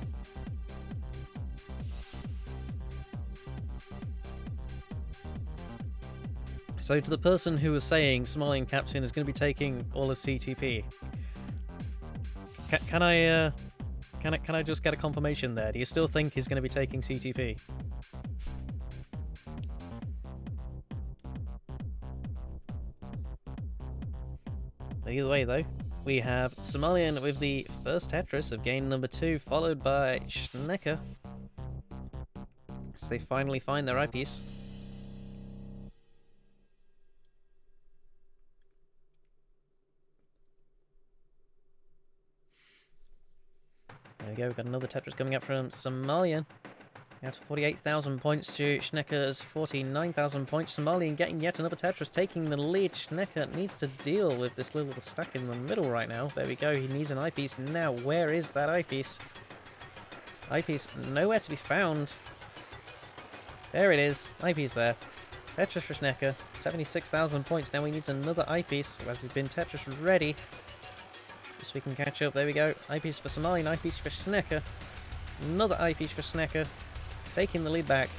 So to the person who was saying Smiling Captain is going to be taking all of CTP, can I just get a confirmation there? Do you still think he's going to be taking CTP? Either way, though, we have Somalian with the first Tetris of game number 2, followed by Schnecker. So they finally find their eyepiece. There we go, we've got another Tetris coming up from Somalian. Out to 48,000 points to Schnecker's 49,000 points. Somalian getting yet another Tetris, taking the lead. Schnecker needs to deal with this little stack in the middle right now. There we go, he needs an eyepiece. Now, where is that eyepiece? Eyepiece nowhere to be found. There it is, eyepiece there. Tetris for Schnecker, 76,000 points. Now he needs another eyepiece, as he's been Tetris ready. Just so we can catch up, there we go. Eyepiece for Somalian, eyepiece for Schnecker. Another eyepiece for Schnecker. Taking the lead back.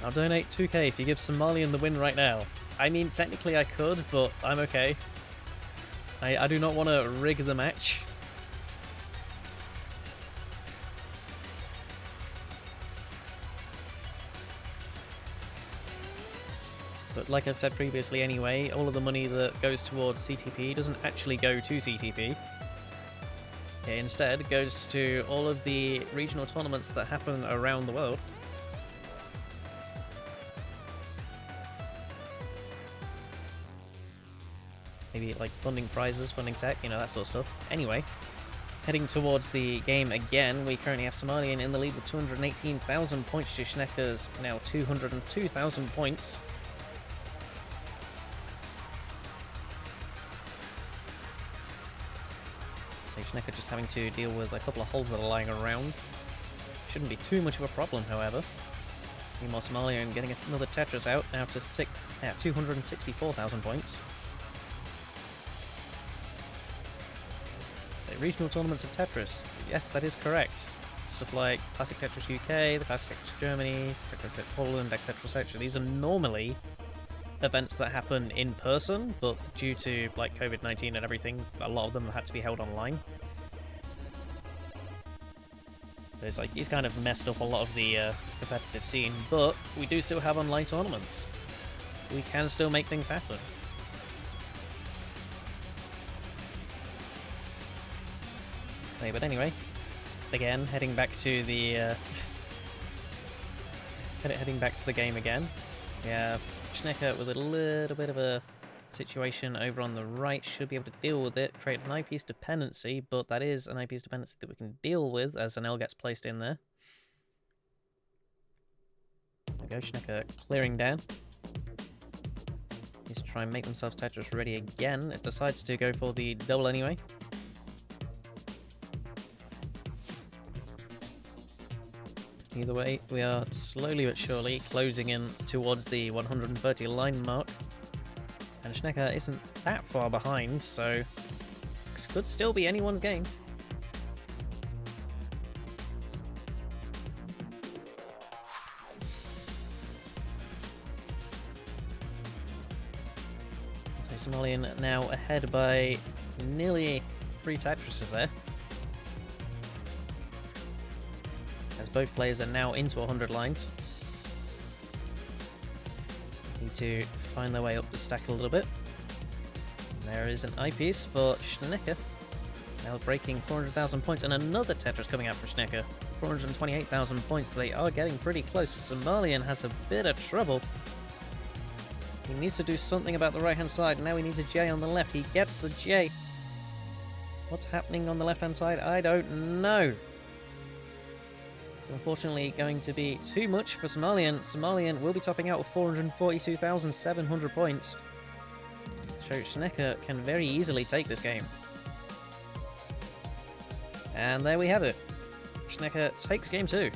I'll donate 2k if you give Somalian the win right now. I mean, technically I could, but I'm okay. I do not want to rig the match. But like I've said previously anyway, all of the money that goes towards CTP doesn't actually go to CTP. It instead goes to all of the regional tournaments that happen around the world. Maybe like funding prizes, funding tech, you know, that sort of stuff. Anyway, heading towards the game again, we currently have Somalian in the lead with 218,000 points to Schnecker's now 202,000 points. Schnecker just having to deal with a couple of holes that are lying around. Shouldn't be too much of a problem, however. Meanwhile, Somalian getting another Tetris out, now to 264,000 points. So, regional tournaments of Tetris. Yes, that is correct. Stuff like Classic Tetris UK, the Classic Tetris Germany, Tetris Poland, etc., etc. These are normally events that happen in person, but due to like COVID-19 and everything, a lot of them have had to be held online. So it's like, he's kind of messed up a lot of the competitive scene, but we do still have online tournaments. We can still make things happen. So, but anyway, again, heading back to the heading back to the game again. Yeah. Schnecker with a little bit of a situation over on the right, should be able to deal with it, create an eyepiece dependency, but that is an eyepiece dependency that we can deal with as an L gets placed in there. There we go, Schnecker clearing down. Needs to try and make themselves Tetris ready again. It decides to go for the double anyway. Either way, we are slowly but surely closing in towards the 130 line mark. And Schnecker isn't that far behind, so this could still be anyone's game. So Somalian now ahead by nearly 3 Tetrises there. As both players are now into 100 lines. Need to find their way up the stack a little bit. And there is an eyepiece for Schnecker. Now breaking 400,000 points, and another Tetris coming out for Schnecker. 428,000 points. They are getting pretty close. Somalian has a bit of trouble. He needs to do something about the right-hand side. Now he needs a J on the left. He gets the J. What's happening on the left-hand side? I don't know. It's unfortunately going to be too much for Somalian. Somalian will be topping out with 442,700 points. So Schnecker can very easily take this game. And there we have it. Schnecker takes game 2.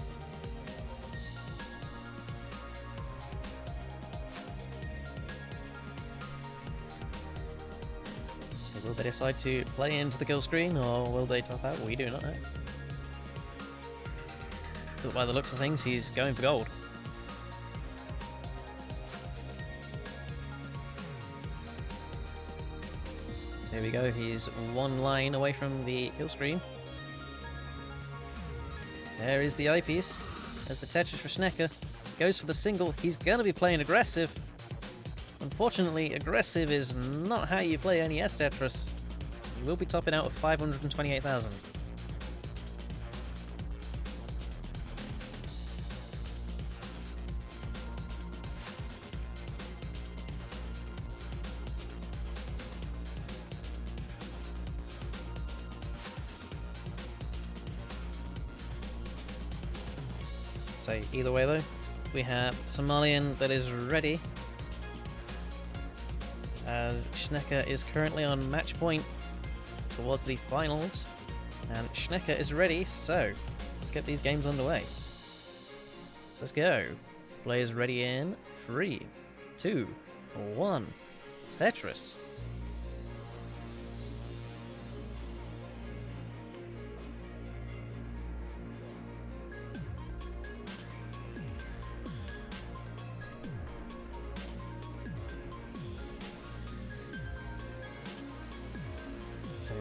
So will they decide to play into the kill screen, or will they top out? We do not know. But by the looks of things, he's going for gold. So here we go, he's 1 line away from the kill screen. There is the eyepiece. There's the Tetris for Schnecker. Goes for the single. He's going to be playing aggressive. Unfortunately, aggressive is not how you play NES Tetris. He will be topping out with 528,000. So either way though, we have Somalian that is ready, as Schnecker is currently on match point towards the finals, and Schnecker is ready, so let's get these games underway. So let's go. Players ready in 3, 2, 1, Tetris.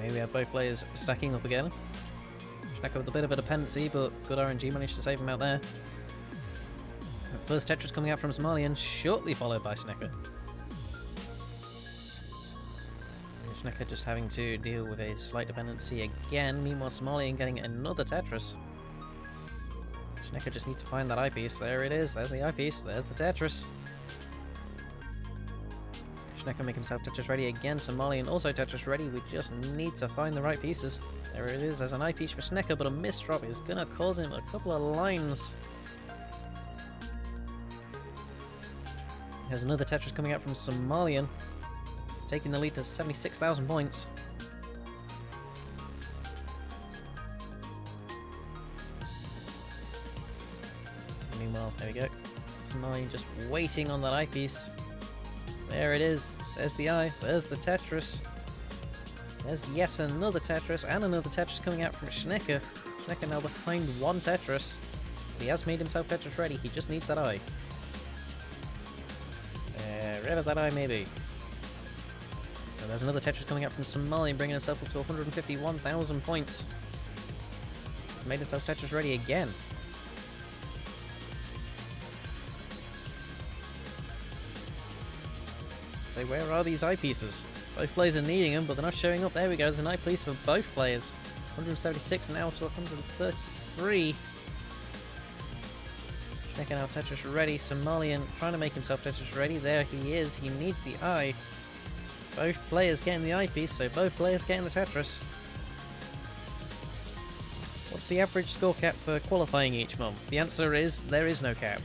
Here we have both players stacking up again. Schnecker with a bit of a dependency, but good RNG managed to save him out there. The first Tetris coming out from Somalian, shortly followed by Schnecker. Schnecker just having to deal with a slight dependency again, meanwhile Somalian getting another Tetris. Schnecker just needs to find that eyepiece. There it is, there's the eyepiece, there's the Tetris. Schnecker make himself Tetris ready again. Somalian also Tetris ready. We just need to find the right pieces. There it is. There's an eyepiece for Schnecker, but a misdrop is going to cause him a couple of lines. There's another Tetris coming out from Somalian, taking the lead to 76,000 points. So meanwhile, there we go. Somalian just waiting on that eyepiece. There it is. There's the eye. There's the Tetris. There's yet another Tetris, and another Tetris coming out from Schnecker. Schnecker now behind 1 Tetris. He has made himself Tetris ready. He just needs that eye. Wherever that eye may be. And there's another Tetris coming out from Somalian, bringing himself up to 151,000 points. He's made himself Tetris ready again. So where are these eyepieces? Both players are needing them, but they're not showing up. There we go, there's an eyepiece for both players. 176 now to 133. Schnecker now Tetris ready. Somalian trying to make himself Tetris ready. There he is. He needs the eye. Both players getting the eyepiece, so both players getting the Tetris. What's the average score cap for qualifying each month? The answer is there is no cap.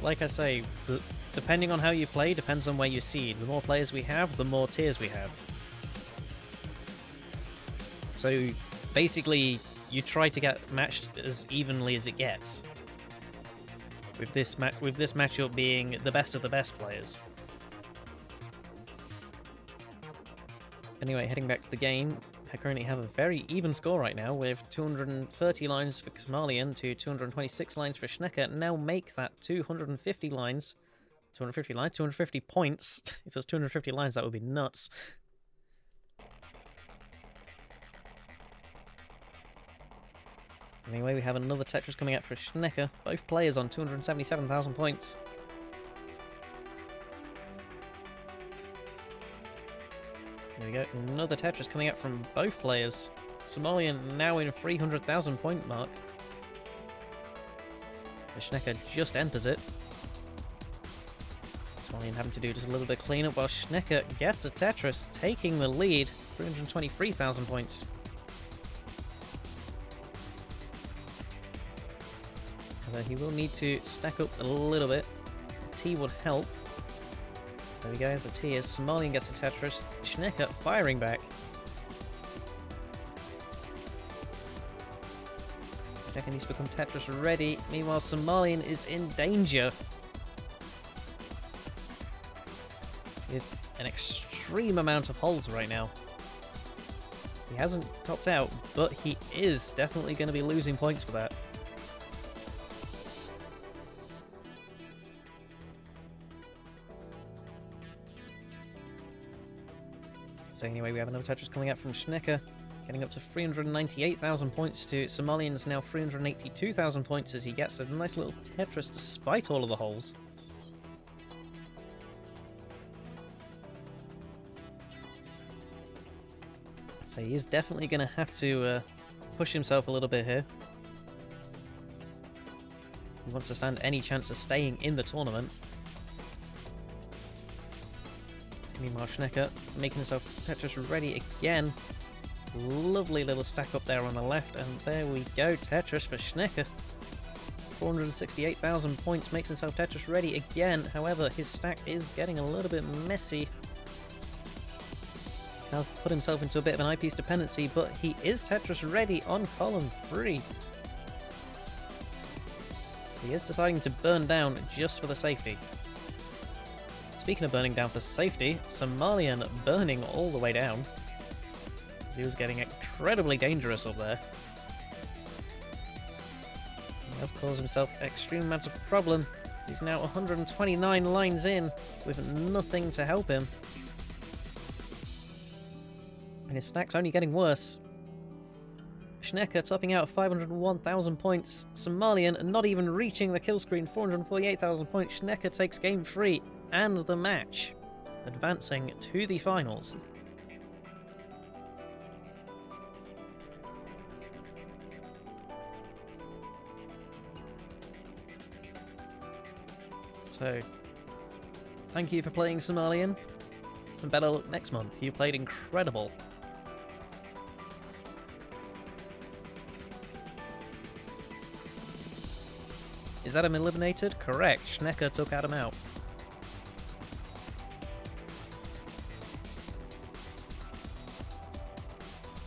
like I say, depending on how you play, depends on where you seed. The more players we have, the more tiers we have. So basically, you try to get matched as evenly as it gets. With this matchup being the best of the best players. Anyway, heading back to the game, I currently have a very even score right now, with 230 lines for Kamalian to 226 lines for Schnecker. Now make that 250 lines. 250 points. If there's 250 lines, that would be nuts. Anyway, we have another Tetris coming out for Schnecker. Both players on 277,000 points. There we go, another Tetris coming out from both players. Somalian now in 300,000 point mark. The Schnecker just enters it. Somalian having to do just a little bit of cleanup while Schnecker gets a Tetris, taking the lead, 323,000 points. Although he will need to stack up a little bit. T would help. There we go, as the T is. Somalian gets the Tetris. Schnecker firing back. Schnecker needs to become Tetris ready. Meanwhile, Somalian is in danger. With an extreme amount of holes right now. He hasn't topped out, but he is definitely going to be losing points for that. So anyway, we have another Tetris coming out from Schnecker, getting up to 398,000 points to Somalian's now 382,000 points as he gets a nice little Tetris despite all of the holes. So he is definitely going to have to push himself a little bit here. He wants to stand any chance of staying in the tournament. Meanwhile, Schnecker making himself Tetris ready again. Lovely little stack up there on the left, and there we go, Tetris for Schnecker. 468,000 points, makes himself Tetris ready again. However, his stack is getting a little bit messy. He has put himself into a bit of an eyepiece dependency, but he is Tetris ready on column 3. He is deciding to burn down just for the safety. Speaking of burning down for safety, Somalian burning all the way down. As he was getting incredibly dangerous up there. He has caused himself extreme amounts of problem. He's now 129 lines in with nothing to help him. And his stack's only getting worse. Schnecker topping out at 501,000 points. Somalian not even reaching the kill screen, 448,000 points. Schnecker takes game 3 and the match, advancing to the finals. So, thank you for playing Somalian, and better luck next month. You played incredible. Is Adam eliminated? Correct. Schnecker took Adam out.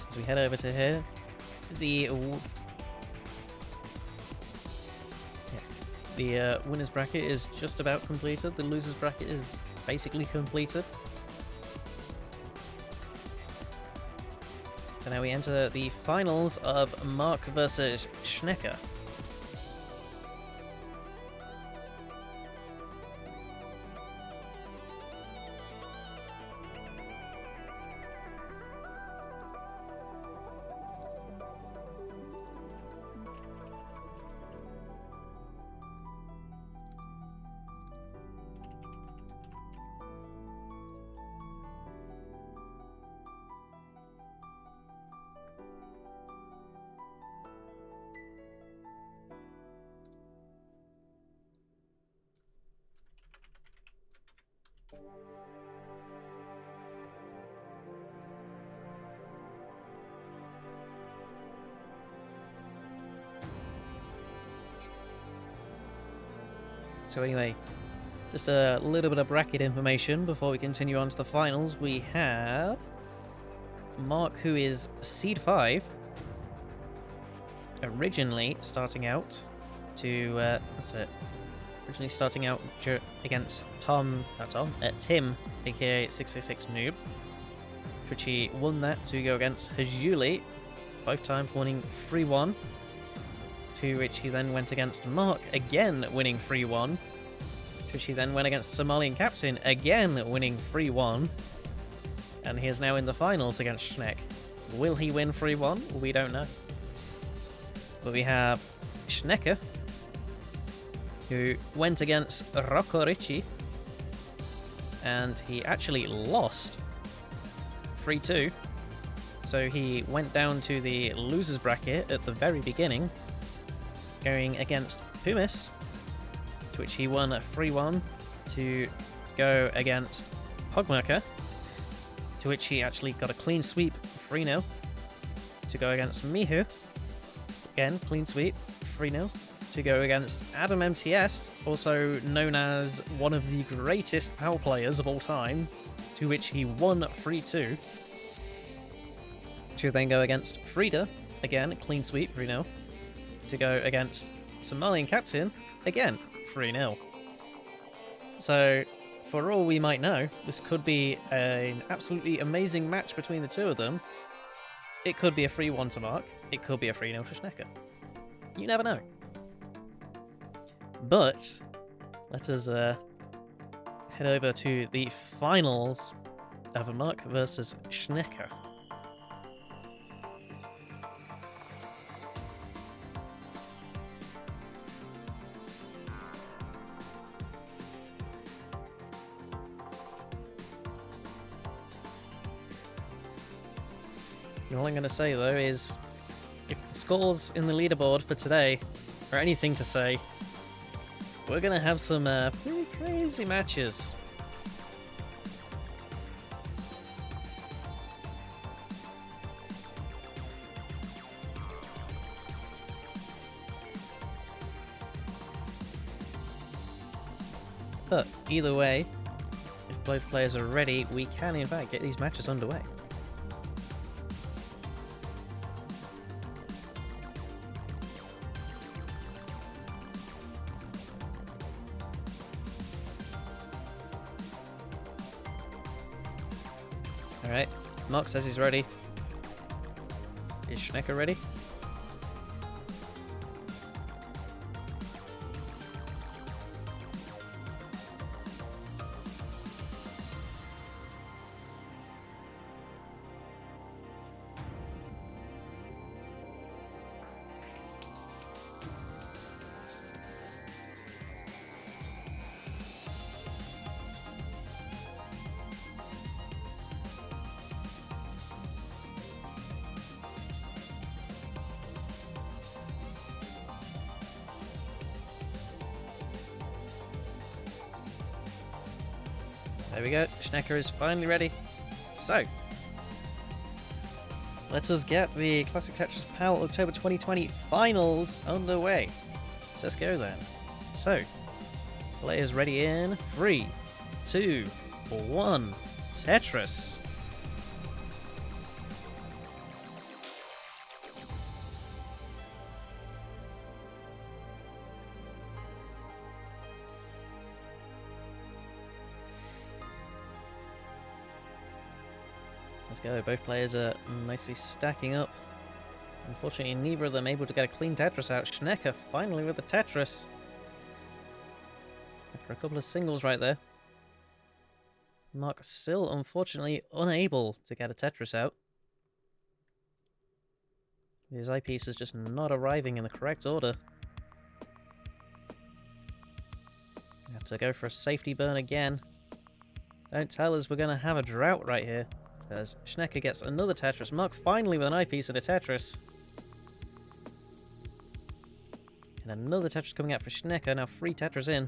As we head over to here, the winner's bracket is just about completed. The loser's bracket is basically completed. So now we enter the finals of Mark versus Schnecker. So anyway, just a little bit of bracket information before we continue on to the finals. We had Mark, who is seed 5, originally starting out against Tim, aka 666 Noob, which he won that to go against Hajuli, both times winning 3-1, to which he then went against Mark, again winning 3-1, to which he then went against Somalian Captain, again winning 3-1, and he is now in the finals against Schneck. Will he win 3-1? We don't know. But we have Schnecker, who went against Rocco Ricci, and he actually lost 3-2. So he went down to the losers bracket at the very beginning, going against Pumis, to which he won 3-1 to go against Hogmerker, to which he actually got a clean sweep 3-0 to go against Mihu. Again, clean sweep 3-0 to go against Adam MTS, also known as one of the greatest PAL players of all time, to which he won 3-2. To then go against Frida, again, clean sweep 3-0. To go against Somalian Captain, again, 3-0. So, for all we might know, this could be an absolutely amazing match between the two of them. It could be a 3-1 to Mark, it could be a 3-0 to Schnecker. You never know. But, let us head over to the finals of Mark versus Schnecker. All I'm going to say, though, is if the scores in the leaderboard for today are anything to say, we're going to have some pretty crazy matches. But either way, if both players are ready, we can in fact get these matches underway. Alright, Mark says he's ready. Is Schnecker ready? There we go, Schnecker is finally ready. So, let us get the Classic Tetris PAL October 2020 finals underway. So let's go then. So, players ready in 3, 2, 1, Tetris. Let's go, both players are nicely stacking up. Unfortunately, neither of them able to get a clean Tetris out. Schnecker finally with the Tetris. After a couple of singles right there. Mark still, unfortunately, unable to get a Tetris out. His eyepiece is just not arriving in the correct order. We have to go for a safety burn again. Don't tell us we're going to have a drought right here. As Schnecker gets another Tetris. Mark finally with an eyepiece and a Tetris. And another Tetris coming out for Schnecker. Now 3 Tetris in.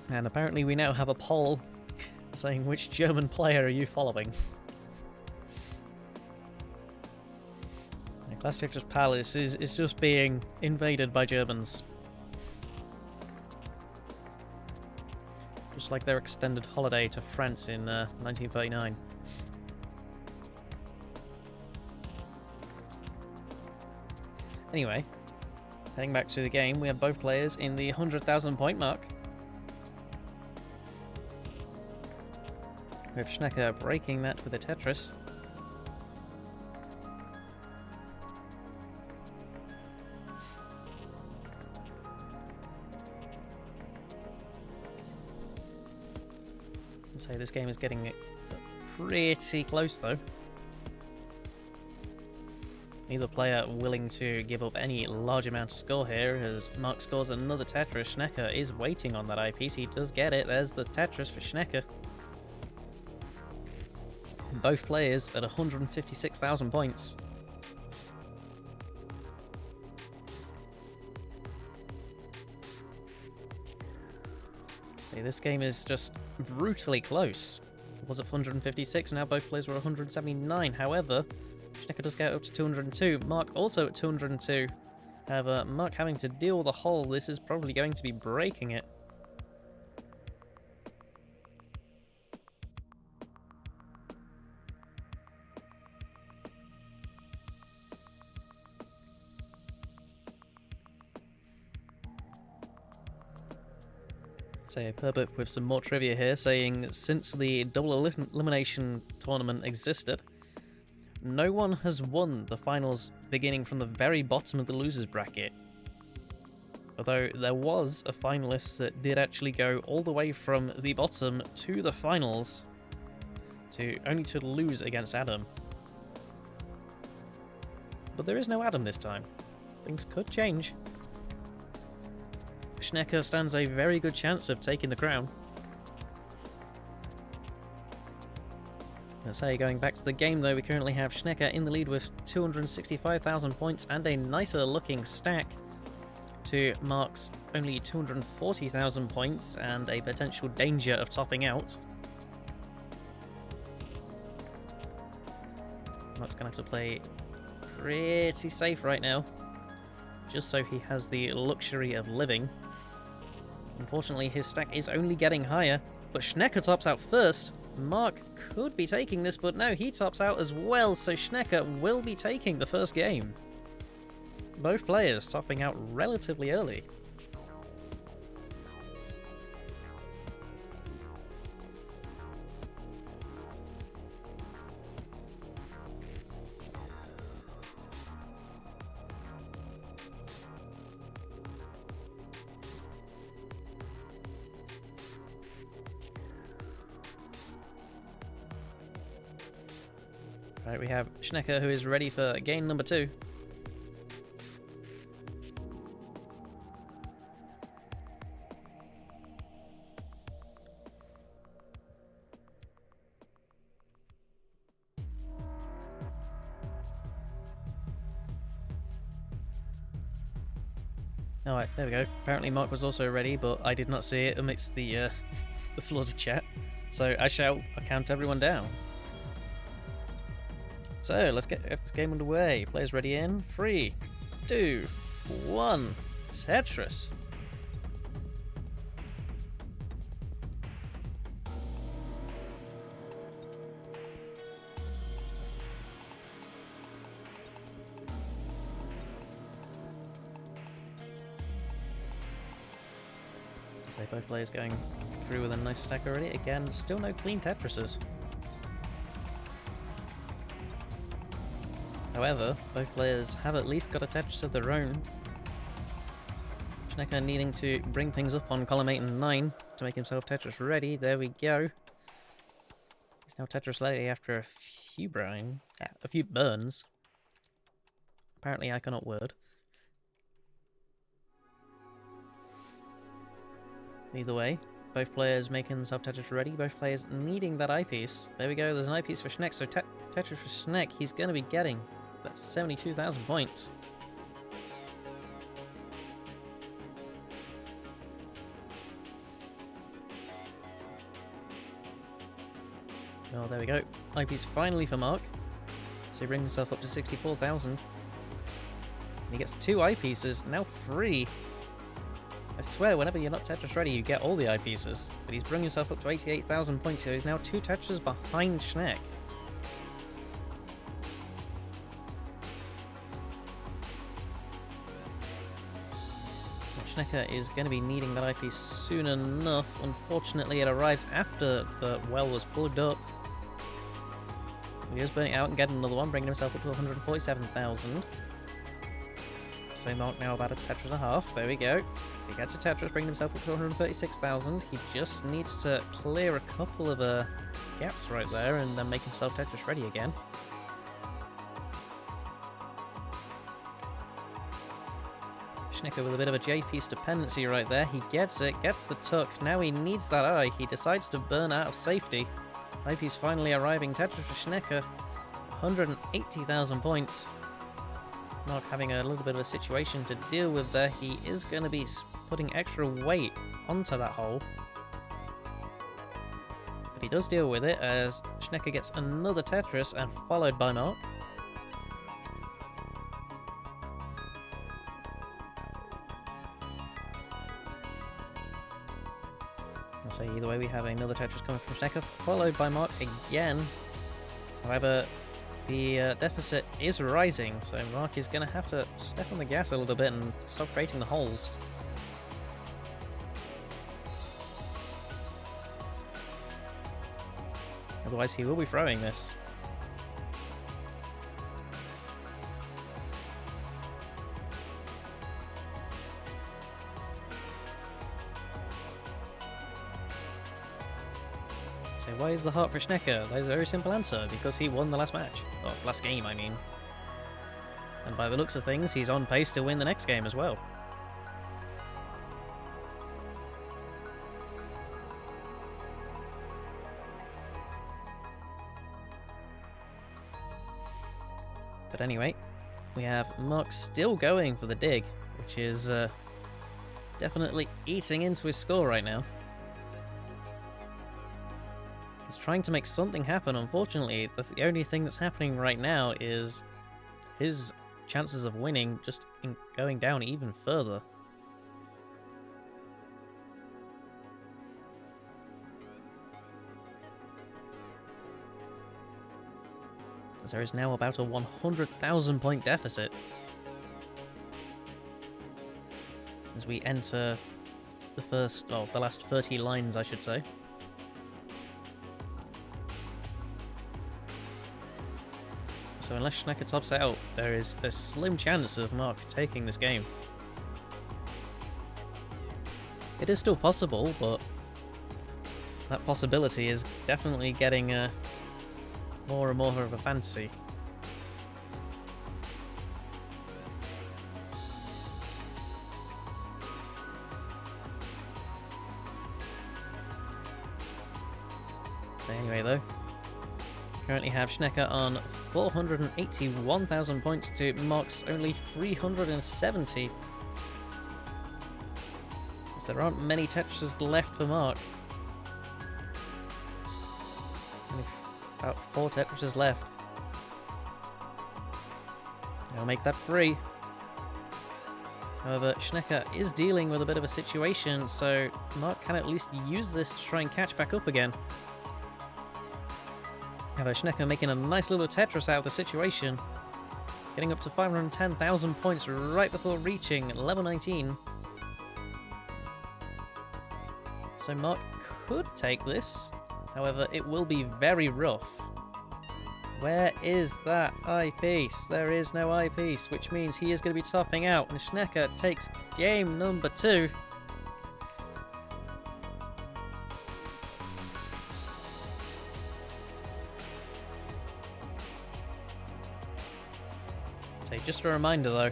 And apparently we now have a poll saying which German player are you following? Classic Tetris PAL is just being invaded by Germans. Just like their extended holiday to France in 1939. Anyway, heading back to the game, we have both players in the 100,000 point mark. We have Schnecker breaking that with a Tetris. I'd say this game is getting pretty close though. Neither player willing to give up any large amount of score here, as Mark scores another Tetris. Schnecker is waiting on that eyepiece. He does get it. There's the Tetris for Schnecker. Both players at 156,000 points. See, this game is just brutally close. It was at 156, now both players were 179. However, Schnecker does get up to 202. Mark also at 202. However, Mark having to deal with a hole, this is probably going to be breaking it. Say a Perbuk with some more trivia here, saying since the Double Elimination tournament existed, no one has won the finals beginning from the very bottom of the losers bracket. Although there was a finalist that did actually go all the way from the bottom to the finals, only to lose against Adam. But there is no Adam this time. Things could change. Schnecker stands a very good chance of taking the crown. Let's say, going back to the game though, we currently have Schnecker in the lead with 265,000 points and a nicer looking stack to Mark's only 240,000 points and a potential danger of topping out. Mark's going to have to play pretty safe right now, just so he has the luxury of living. Unfortunately, his stack is only getting higher, but Schnecker tops out first. Mark could be taking this, but no, he tops out as well, so Schnecker will be taking the first game. Both players topping out relatively early. Right, we have Schnecker, who is ready for game number 2. Alright, there we go. Apparently Mark was also ready, but I did not see it amidst the flood of chat. So I shall count everyone down. So let's get this game underway. Players ready in 3, 2, 1. Tetris. So both players going through with a nice stack already. Again, still no clean Tetrises. However, both players have at least got a Tetris of their own. Schnecker needing to bring things up on column 8 and 9 to make himself Tetris ready. There we go. He's now Tetris ready after a few burns. Apparently I cannot word. Either way, both players making themselves Tetris ready, both players needing that eyepiece. There we go, there's an eyepiece for Schneck, so Tetris for Schneck, he's going to be getting that 72,000 points. Oh, there we go. Eyepiece finally for Mark. So he brings himself up to 64,000. And he gets 2 eyepieces, now 3. I swear, whenever you're not Tetris ready, you get all the eyepieces. But he's bringing himself up to 88,000 points, so he's now 2 Tetris behind Schneck. Schnecker is going to be needing that eyepiece soon enough. Unfortunately, it arrives after the well was plugged up. He is burning out and getting another one, bringing himself up to 147,000. So Mark now about a Tetris and a half. There we go. He gets a Tetris, bringing himself up to 136,000. He just needs to clear a couple of gaps right there and then make himself Tetris ready again. Schnecker with a bit of a J-piece dependency right there. He gets it, gets the tuck. Now he needs that eye. He decides to burn out of safety. Eyepiece finally arriving. Tetris for Schnecker. 180,000 points. Mark having a little bit of a situation to deal with there. He is going to be putting extra weight onto that hole. But he does deal with it as Schnecker gets another Tetris and followed by Mark. So either way, we have another Tetris coming from Schnecker, followed by Mark again. However, the deficit is rising, so Mark is going to have to step on the gas a little bit and stop creating the holes. Otherwise, he will be throwing this. So why is the heart for Schnecker? There's a very simple answer, because he won the last match. Or last game, I mean. And by the looks of things, he's on pace to win the next game as well. But anyway, we have Mark still going for the dig, which is definitely eating into his score right now. He's trying to make something happen. Unfortunately, that's the only thing that's happening right now is his chances of winning just going down even further. As there is now about a 100,000 point deficit as we enter the last 30 lines, I should say. So unless Schnecker tops out, there is a slim chance of Mark taking this game. It is still possible, but that possibility is definitely getting more and more of a fantasy. So anyway though, currently have Schnecker on 481,000 points to Mark's only 370. As there aren't many Tetris left for Mark. Only about 4 Tetris left. He'll make that 3. However, Schnecker is dealing with a bit of a situation, so Mark can at least use this to try and catch back up again. However, Schnecker making a nice little Tetris out of the situation. Getting up to 510,000 points right before reaching level 19. So Mark could take this. However, it will be very rough. Where is that eyepiece? There is no eyepiece, which means he is going to be topping out. And Schnecker takes game number 2. So just a reminder though,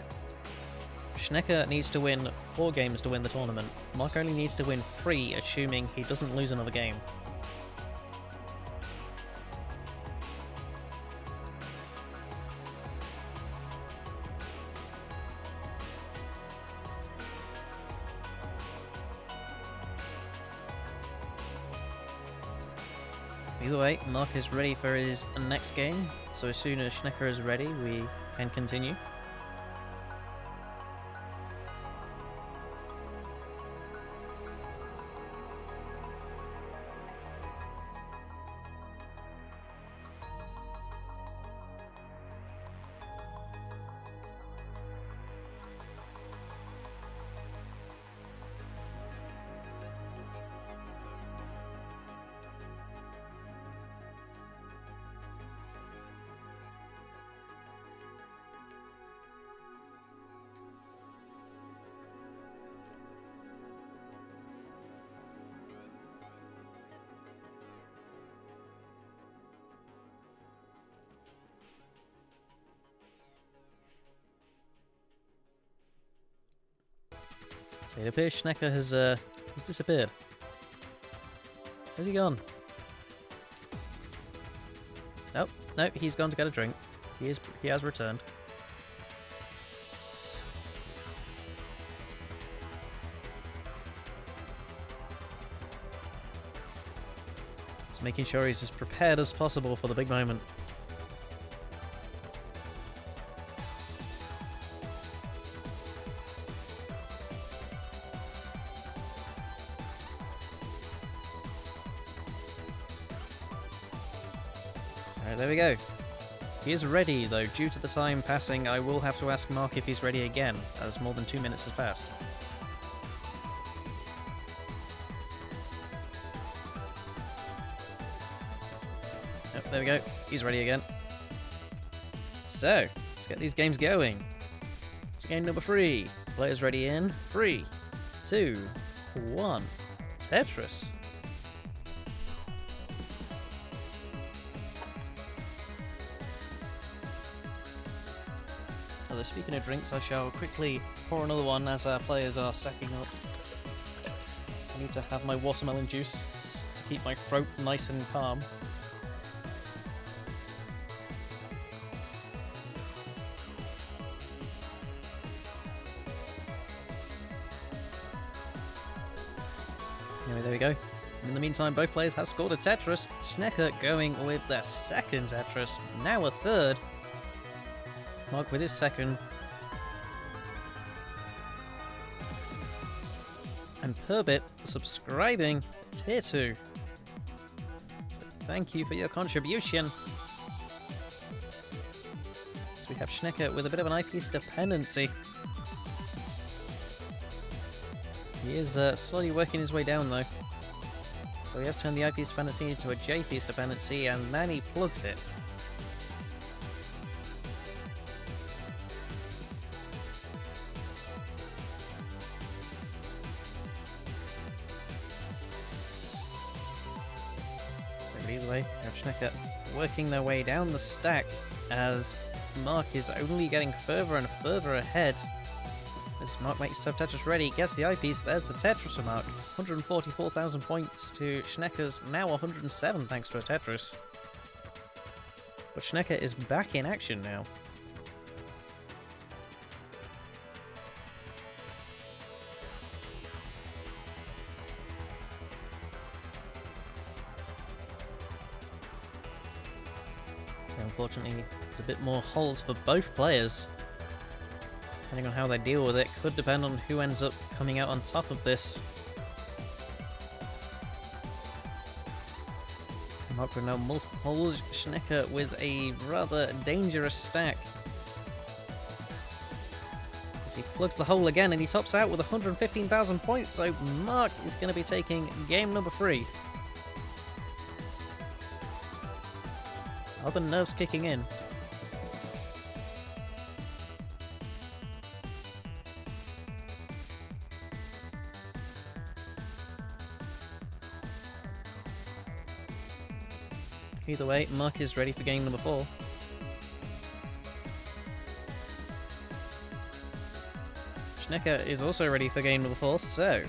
Schnecker needs to win 4 games to win the tournament. Mark only needs to win 3, assuming he doesn't lose another game. Either way, Mark is ready for his next game, so as soon as Schnecker is ready, we can continue. So it appears Schnecker has disappeared. Where's he gone? Nope, nope, he's gone to get a drink. He has returned. Just making sure he's as prepared as possible for the big moment. Alright, there we go. He is ready, though. Due to the time passing, I will have to ask Mark if he's ready again, as more than 2 minutes has passed. Oh, there we go. He's ready again. So, let's get these games going. It's game number 3. Players ready in 3, 2, 1. Tetris. Although speaking of drinks, I shall quickly pour another one as our players are stacking up. I need to have my watermelon juice to keep my throat nice and calm. Anyway, there we go. In the meantime, both players have scored a Tetris. Schnecker going with their second Tetris, now a third. Mark with his second. And Perbit subscribing tier 2. So thank you for your contribution. So we have Schnecker with a bit of an eyepiece dependency. He is slowly working his way down though. So he has turned the eyepiece dependency into a J-piece dependency, and then he plugs it. So either way, we have Schnecker working their way down the stack as Mark is only getting further and further ahead. As Mark makes his Tetris ready, gets the eyepiece, there's the Tetris for Mark. 144,000 points to Schnecker's now 107 thanks to a Tetris. But Schnecker is back in action now. So unfortunately, there's a bit more holes for both players. Depending on how they deal with it, could depend on who ends up coming out on top of this. Mark with now multiple holes, Schnecker with a rather dangerous stack. As he plugs the hole again and he tops out with 115,000 points, so Mark is going to be taking game number 3. Are the nerves kicking in? Either way, Mark is ready for game number 4. Schnecker is also ready for game number 4, so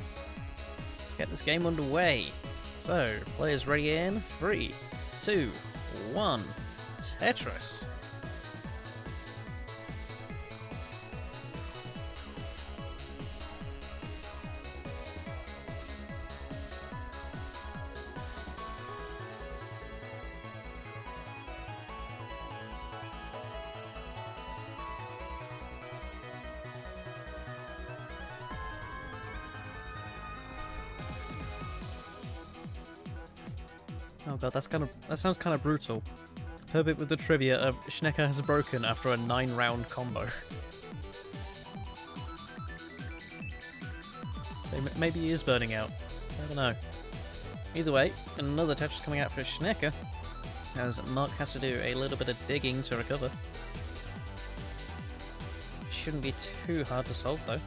let's get this game underway. So, players ready in 3, 2, 1, Tetris. Oh god, that sounds kind of brutal. Herbert with the trivia of Schnecker has broken after a 9-round combo. So maybe he is burning out. I don't know. Either way, another Tetris coming out for Schnecker, as Mark has to do a little bit of digging to recover. Shouldn't be too hard to solve though.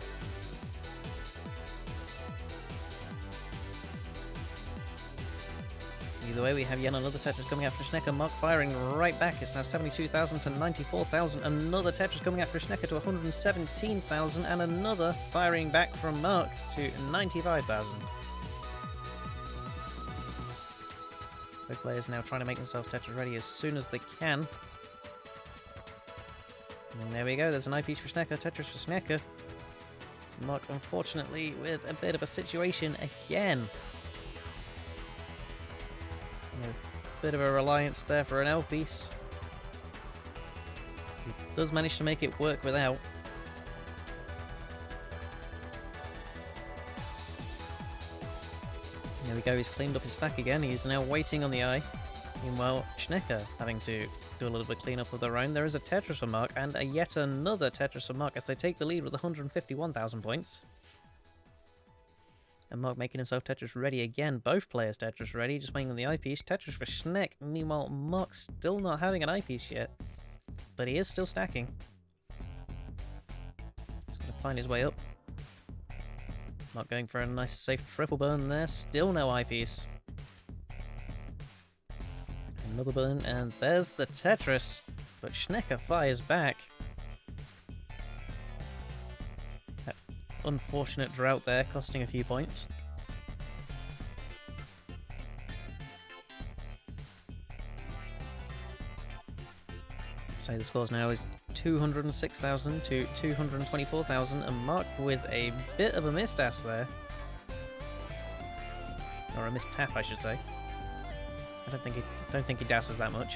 Either way, we have yet another Tetris coming out from Schnecker. Mark firing right back. It's now 72,000 to 94,000. Another Tetris coming out from Schnecker to 117,000. And another firing back from Mark to 95,000. Both players now trying to make themselves Tetris ready as soon as they can. And there we go. There's an eyepiece for Schnecker. Tetris for Schnecker. Mark, unfortunately, with a bit of a situation again. A bit of a reliance there for an L piece. He does manage to make it work without. There we go, he's cleaned up his stack again. He's now waiting on the eye. Meanwhile, Schnecker having to do a little bit of cleanup of their own. There is a Tetris for Mark and yet another Tetris for Mark as they take the lead with 151,000 points. And Mark making himself Tetris ready again. Both players Tetris ready, just waiting on the eyepiece. Tetris for Schneck. Meanwhile, Mark still not having an eyepiece yet. But he is still stacking. He's going to find his way up. Mark going for a nice safe triple burn there. Still no eyepiece. Another burn, and there's the Tetris. But Schnecker fires back. Unfortunate drought there, costing a few points. So the scores now is 206,000 to 224,000, and Mark with a bit of a missed ass there. Or a missed tap, I should say. I don't think he dasses that much.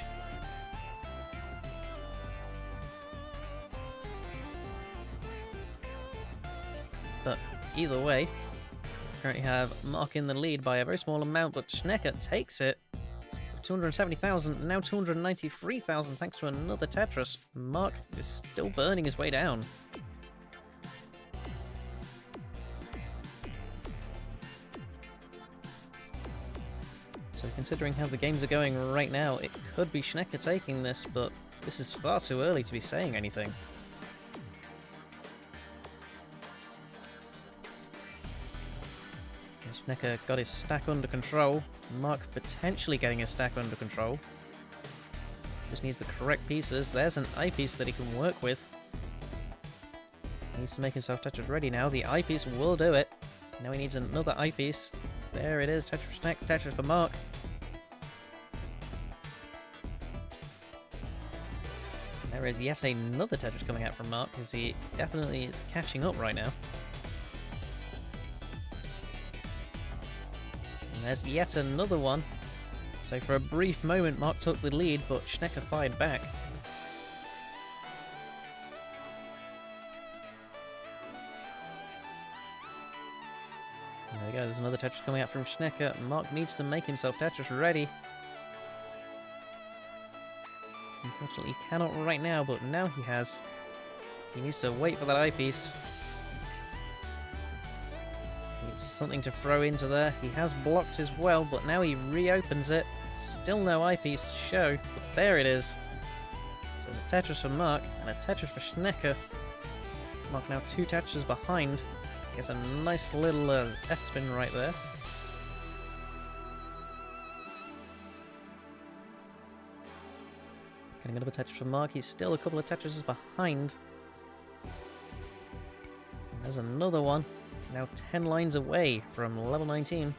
But either way, currently have Mark in the lead by a very small amount, but Schnecker takes it. 270,000, now 293,000 thanks to another Tetris. Mark is still burning his way down. So considering how the games are going right now, it could be Schnecker taking this, but this is far too early to be saying anything. Schnecker got his stack under control. Mark potentially getting his stack under control. Just needs the correct pieces. There's an eyepiece that he can work with. He needs to make himself Tetris ready now. The eyepiece will do it. Now he needs another eyepiece. There it is. Tetris for Schneck, Tetris for Mark. There is yet another Tetris coming out from Mark, because he definitely is catching up right now. There's yet another one. So for a brief moment, Mark took the lead, but Schnecker fired back. There we go, there's another Tetris coming out from Schnecker. Mark needs to make himself Tetris ready. Unfortunately, he cannot right now, but now he has. He needs to wait for that eyepiece. Something to throw into there. He has blocked as well, but now he reopens it. Still no eyepiece to show, but there it is. So there's a Tetris for Mark and a Tetris for Schnecker. Mark now 2 Tetris behind. Gets a nice little S-spin right there. Getting another Tetris for Mark. He's still a couple of Tetrises behind. And there's another one. Now 10 lines away from level 19.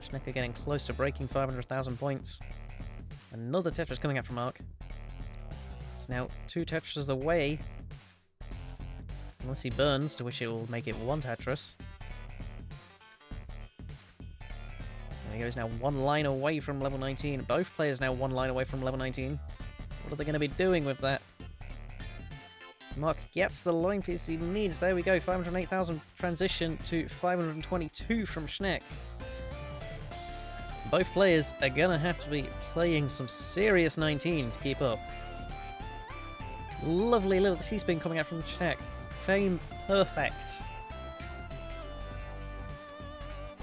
Schnecker getting close to breaking 500,000 points. Another Tetris coming out from Mark. It's now 2 Tetrises away. Unless he burns, to which it will make it 1 Tetris. There he goes, now 1 line away from level 19. Both players now 1 line away from level 19. What are they going to be doing with that? Mark gets the line piece he needs. There we go, 508,000 transition to 522 from Schneck. Both players are going to have to be playing some serious 19 to keep up. Lovely little T-spin coming out from Schneck. Frame perfect.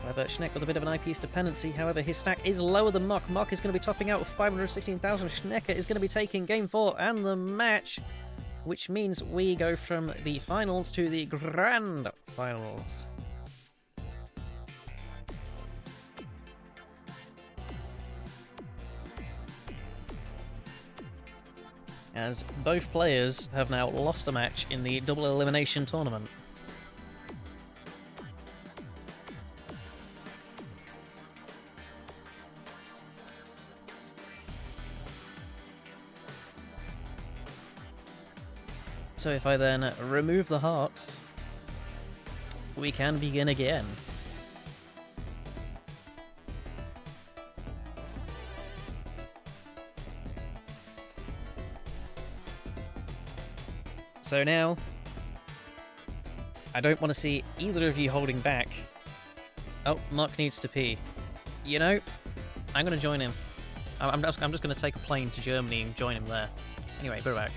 However, Schneck with a bit of an eyepiece dependency. However, his stack is lower than Mark. Mark is going to be topping out with 516,000. Schnecker is going to be taking game 4 and the match, which means we go from the finals to the grand finals. as both players have now lost a match in the Double Elimination tournament. So if I then remove the hearts, we can begin again. So now, I don't want to see either of you holding back. Oh, Mark needs to pee. You know, I'm going to join him. I'm just going to take a plane to Germany and join him there. Anyway, be right back.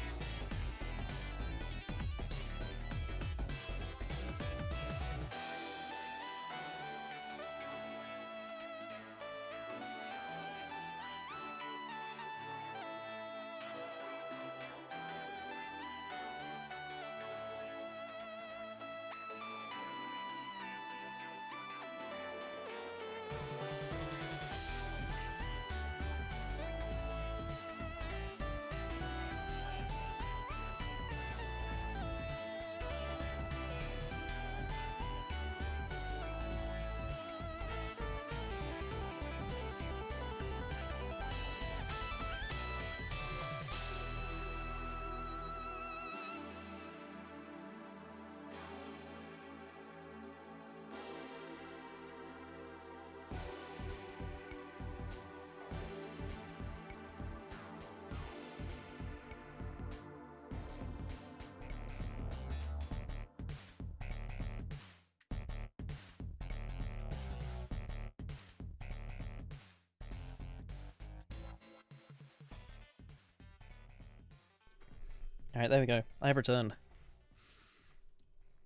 Alright, there we go. I have returned.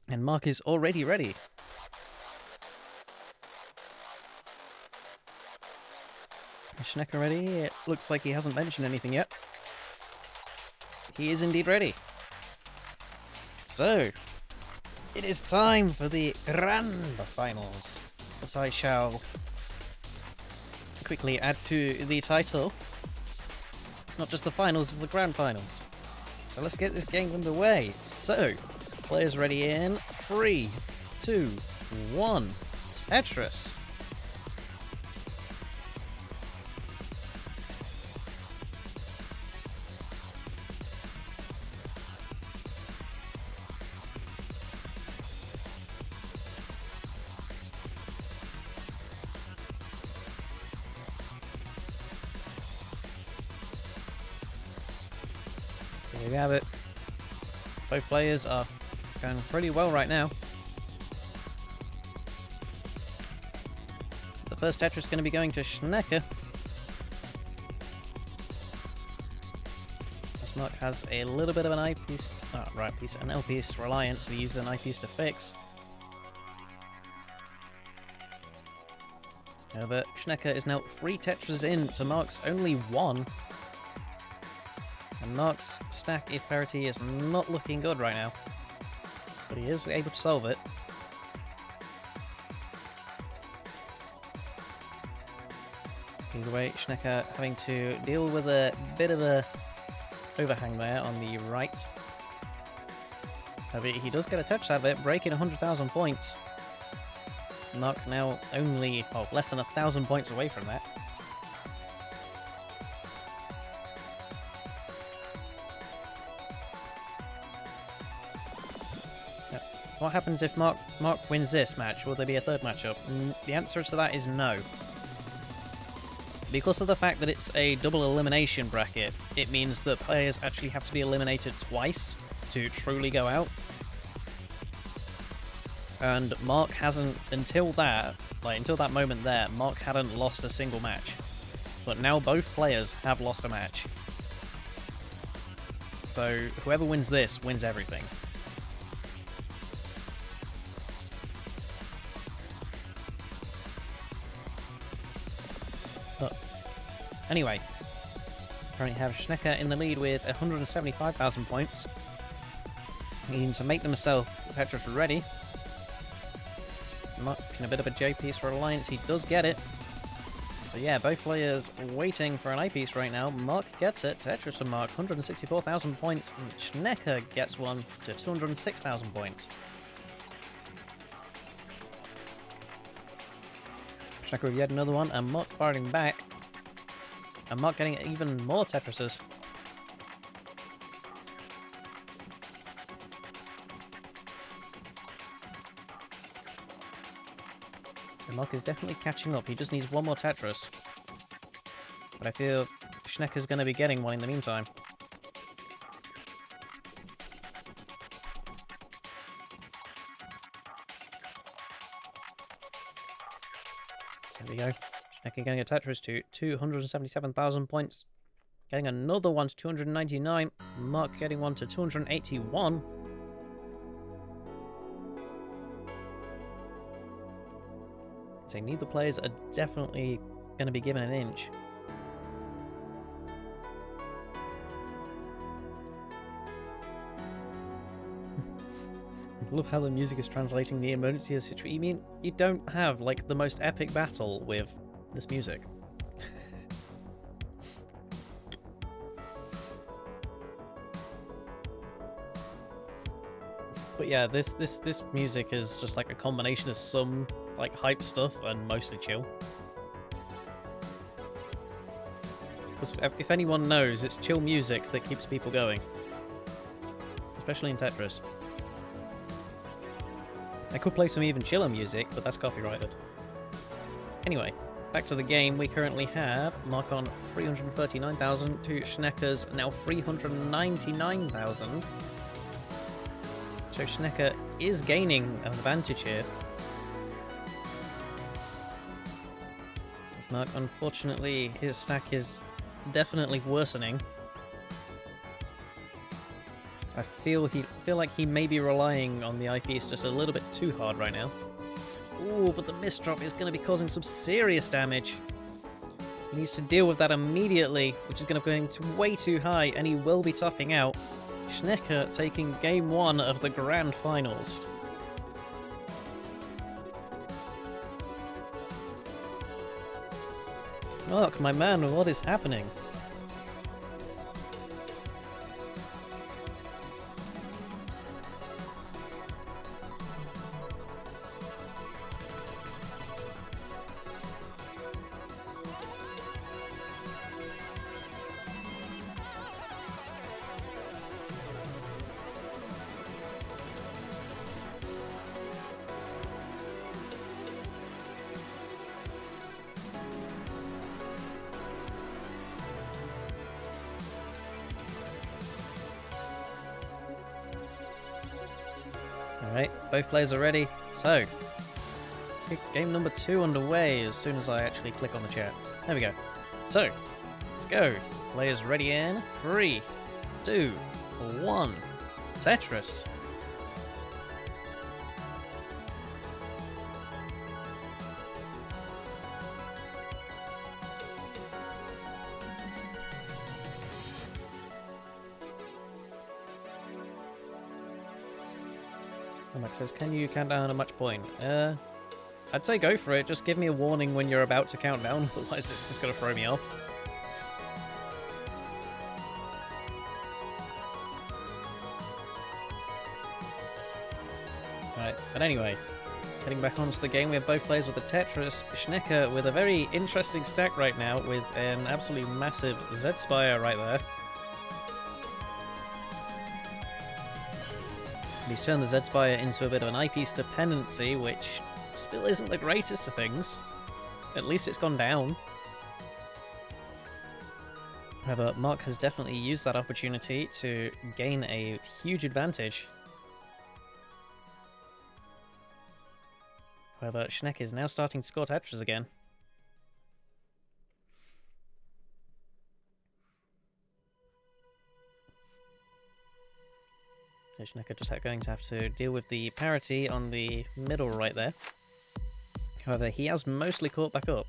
And Mark is already ready. Is Schnecker ready? It looks like he hasn't mentioned anything yet. He is indeed ready. So, it is time for the Grand Finals. As I shall quickly add to the title. It's not just the finals, it's the Grand Finals. So let's get this game underway. So, players ready in 3, 2, 1. Tetris. So here we have it. Both players are going pretty well right now. The first Tetris is going to be going to Schnecker. As Mark has a little bit of an eyepiece, an L-piece reliance, so he uses an eyepiece to fix. However, Schnecker is now 3 Tetris in to Mark's only 1. And Mark's stack parity is not looking good right now. But he is able to solve it. Either way, Schnecker having to deal with a bit of a overhang there on the right. However, he does get a touch out of it, breaking 100,000 points. Mark now only, well, less than 1,000 points away from that. What happens if Mark wins this match? Will there be a third matchup? The answer to that is no. Because of the fact that it's a double elimination bracket, it means that players actually have to be eliminated twice to truly go out. And Mark hasn't, until that moment there, Mark hadn't lost a single match. But now both players have lost a match. So whoever wins this wins everything. Anyway, currently have Schnecker in the lead with 175,000 points. Needing to make himself Tetris ready. Mark in a bit of a J piece for Alliance, he does get it. So yeah, both players waiting for an eyepiece right now. Mark gets it. Tetris from Mark, 164,000 points. And Schnecker gets one to 206,000 points. Schnecker with yet another one, and Mark firing back. And Mark getting even more Tetrises. So Mark is definitely catching up. He just needs one more Tetris. But I feel Schnecker's going to be getting one in the meantime. There we go. Schnecker getting a Tetris to 277,000 points. Getting another one to 299. Mark getting one to 281. So neither players are definitely going to be given an inch. I love how the music is translating the emergency situation. You mean you don't have like the most epic battle with this music? But yeah, this music is just like a combination of some like hype stuff and mostly chill. Because if anyone knows, it's chill music that keeps people going, especially in Tetris. I could play some even chiller music, but that's copyrighted. Anyway, back to the game. We currently have Mark on 339,000 to Schnecker's now 399,000. So Schnecker is gaining an advantage here. Mark, unfortunately, his stack is definitely worsening. I feel like he may be relying on the eyepiece just a little bit too hard right now. Ooh, but the misdrop is going to be causing some serious damage. He needs to deal with that immediately, which is going to go way too high, and he will be topping out. Schnecker taking game 1 of the grand finals. Mark, my man, what is happening? Alright, both players are ready, so let's get game number 2 underway as soon as I actually click on the chat. There we go. So, let's go. Players ready in 3, 2, 1. Tetris. Max says, can you count down a match point? I'd say go for it. Just give me a warning when you're about to count down, otherwise it's just going to throw me off. Right, but anyway, heading back onto the game, we have both players with the Tetris. Schnecker with a very interesting stack right now, with an absolutely massive Z-Spire right there. He's turned the Z-Spire into a bit of an eyepiece dependency, which still isn't the greatest of things. At least it's gone down. However, Mark has definitely used that opportunity to gain a huge advantage. However, Schneck is now starting to score Tetris again. Schnecker just going to have to deal with the parity on the middle right there. However, he has mostly caught back up.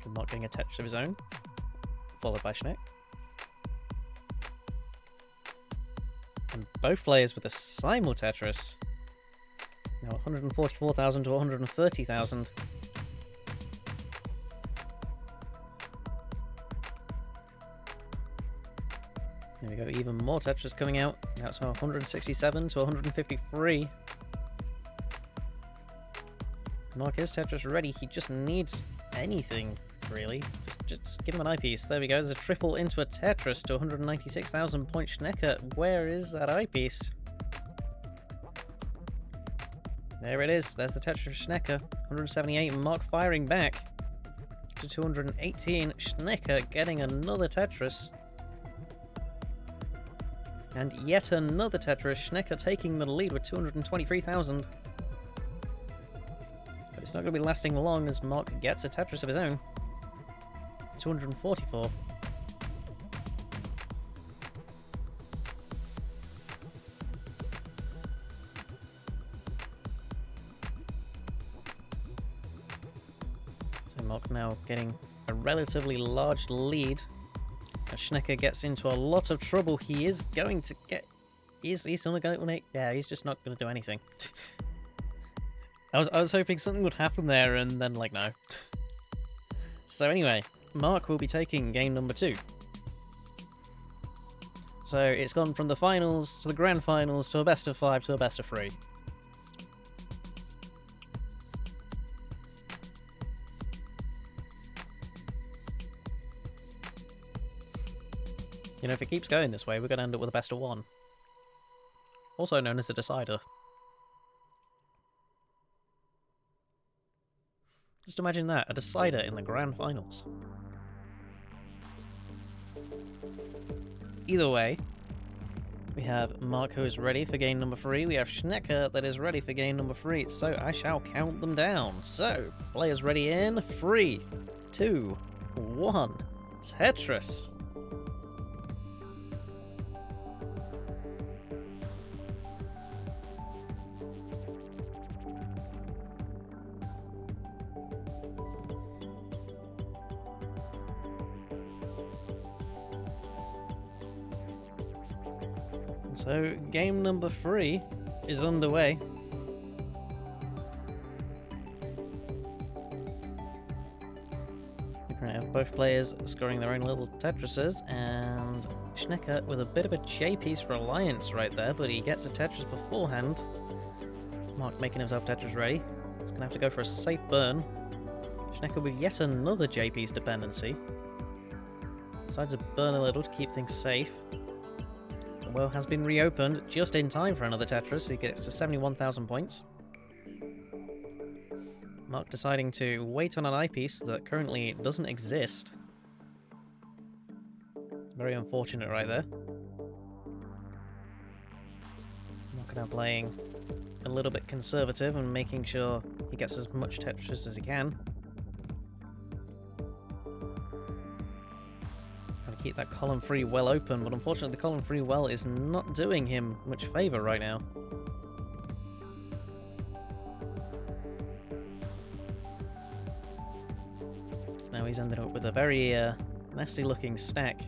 Mark getting a Tetris of his own, followed by Schneck. And both players with a simul Tetris. Now 144,000 to 130,000. There we go, even more Tetris coming out. Now it's 167 to 153. Mark is Tetris ready, he just needs anything, really. Just give him an eyepiece. There we go, there's a triple into a Tetris to 196,000 point Schnecker. Where is that eyepiece? There it is, there's the Tetris Schnecker. 178, Mark firing back to 218. Schnecker getting another Tetris. And yet another Tetris. Schnecker taking the lead with 223,000. But it's not going to be lasting long as Mark gets a Tetris of his own. 244. So Mark now getting a relatively large lead. As Schnecker gets into a lot of trouble, he is going to get... He's only going to... Yeah, he's just not going to do anything. I was hoping something would happen there, and then, like, no. So anyway, Mark will be taking game number 2. So it's gone from the finals to the grand finals to a best of 5 to a best of 3. You know, if it keeps going this way, we're going to end up with a best of 1. Also known as a decider. Just imagine that, a decider in the grand finals. Either way, we have Mark who is ready for game number 3. We have Schnecker that is ready for game number 3. So I shall count them down. So, players ready in 3, 2, 1. Tetris. So, game number 3 is underway. We're going to have both players scoring their own little Tetrises, and Schnecker with a bit of a J-piece for Alliance right there, but he gets a Tetris beforehand. Mark making himself Tetris ready. He's going to have to go for a safe burn. Schnecker with yet another J-piece dependency. Decides to burn a little to keep things safe. Well, has been reopened just in time for another Tetris. He gets to 71,000 points. Mark deciding to wait on an eyepiece that currently doesn't exist. Very unfortunate right there. Mark now playing a little bit conservative and making sure he gets as much Tetris as he can. Keep that column 3 well open, but unfortunately the column 3 well is not doing him much favour right now. So now he's ended up with a very nasty looking stack.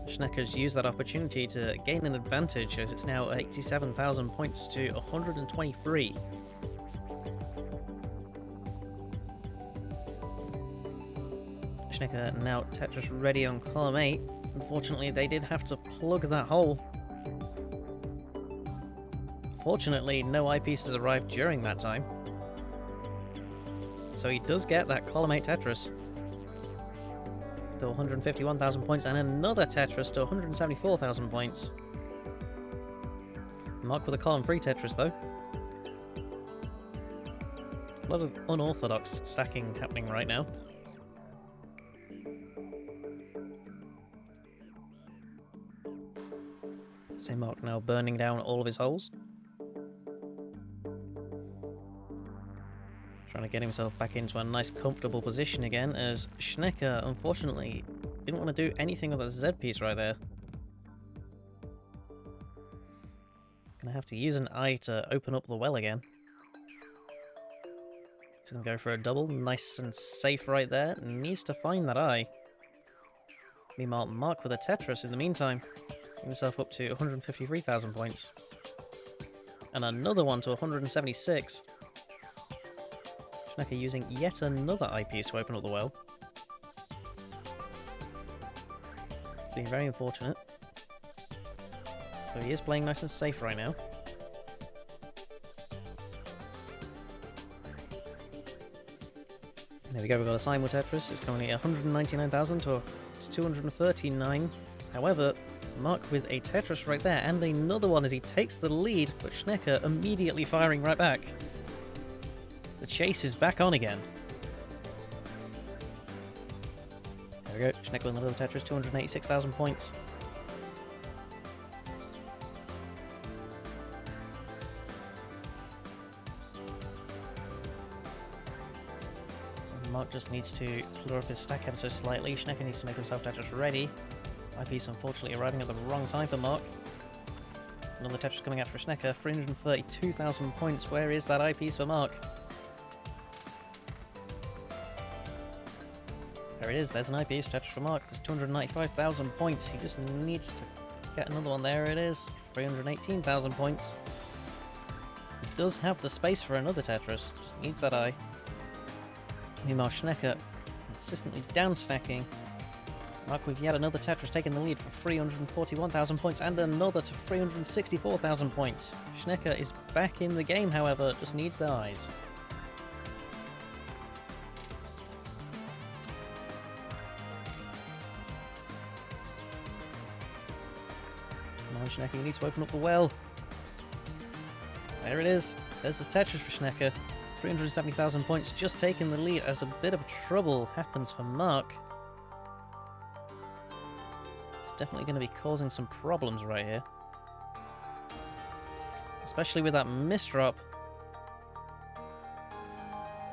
Schnecker's used that opportunity to gain an advantage as it's now 87,000 points to 123. Schnecker now Tetris ready on column 8. Unfortunately, they did have to plug that hole. Fortunately, no eyepieces arrived during that time. So he does get that column 8 Tetris to 151,000 points, and another Tetris to 174,000 points. Mark with a column 3 Tetris, though. A lot of unorthodox stacking happening right now. So Mark now burning down all of his holes. Trying to get himself back into a nice comfortable position again, as Schnecker unfortunately didn't want to do anything with that Z piece right there. Gonna have to use an eye to open up the well again. He's gonna go for a double, nice and safe right there. Needs to find that eye. Meanwhile, Mark with a Tetris in the meantime. Himself up to 153,000 points. And another one to 176. Schnecker using yet another eyepiece to open up the well. It's being very unfortunate. So he is playing nice and safe right now. There we go, we've got a Simul Tetris. It's currently 199,000 to 239. However, Mark with a Tetris right there, and another one as he takes the lead, but Schnecker immediately firing right back. The chase is back on again. There we go, Schnecker with another Tetris, 286,000 points. Mark just needs to clear up his stack ever so slightly. Schnecker needs to make himself Tetris ready. Eyepiece unfortunately arriving at the wrong time for Mark. Another Tetris coming out for Schnecker. 332,000 points. Where is that eyepiece for Mark? There it is. There's an eyepiece. Tetris for Mark. There's 295,000 points. He just needs to get another one. There it is. 318,000 points. He does have the space for another Tetris. Just needs that eye. Meanwhile, Schnecker consistently down stacking. Mark with yet another Tetris taking the lead for 341,000 points and another to 364,000 points. Schnecker is back in the game, however, just needs the eyes. Come on, Schnecker, you need to open up the well. There it is. There's the Tetris for Schnecker. 370,000 points, just taking the lead as a bit of trouble happens for Mark. It's definitely going to be causing some problems right here. Especially with that misdrop.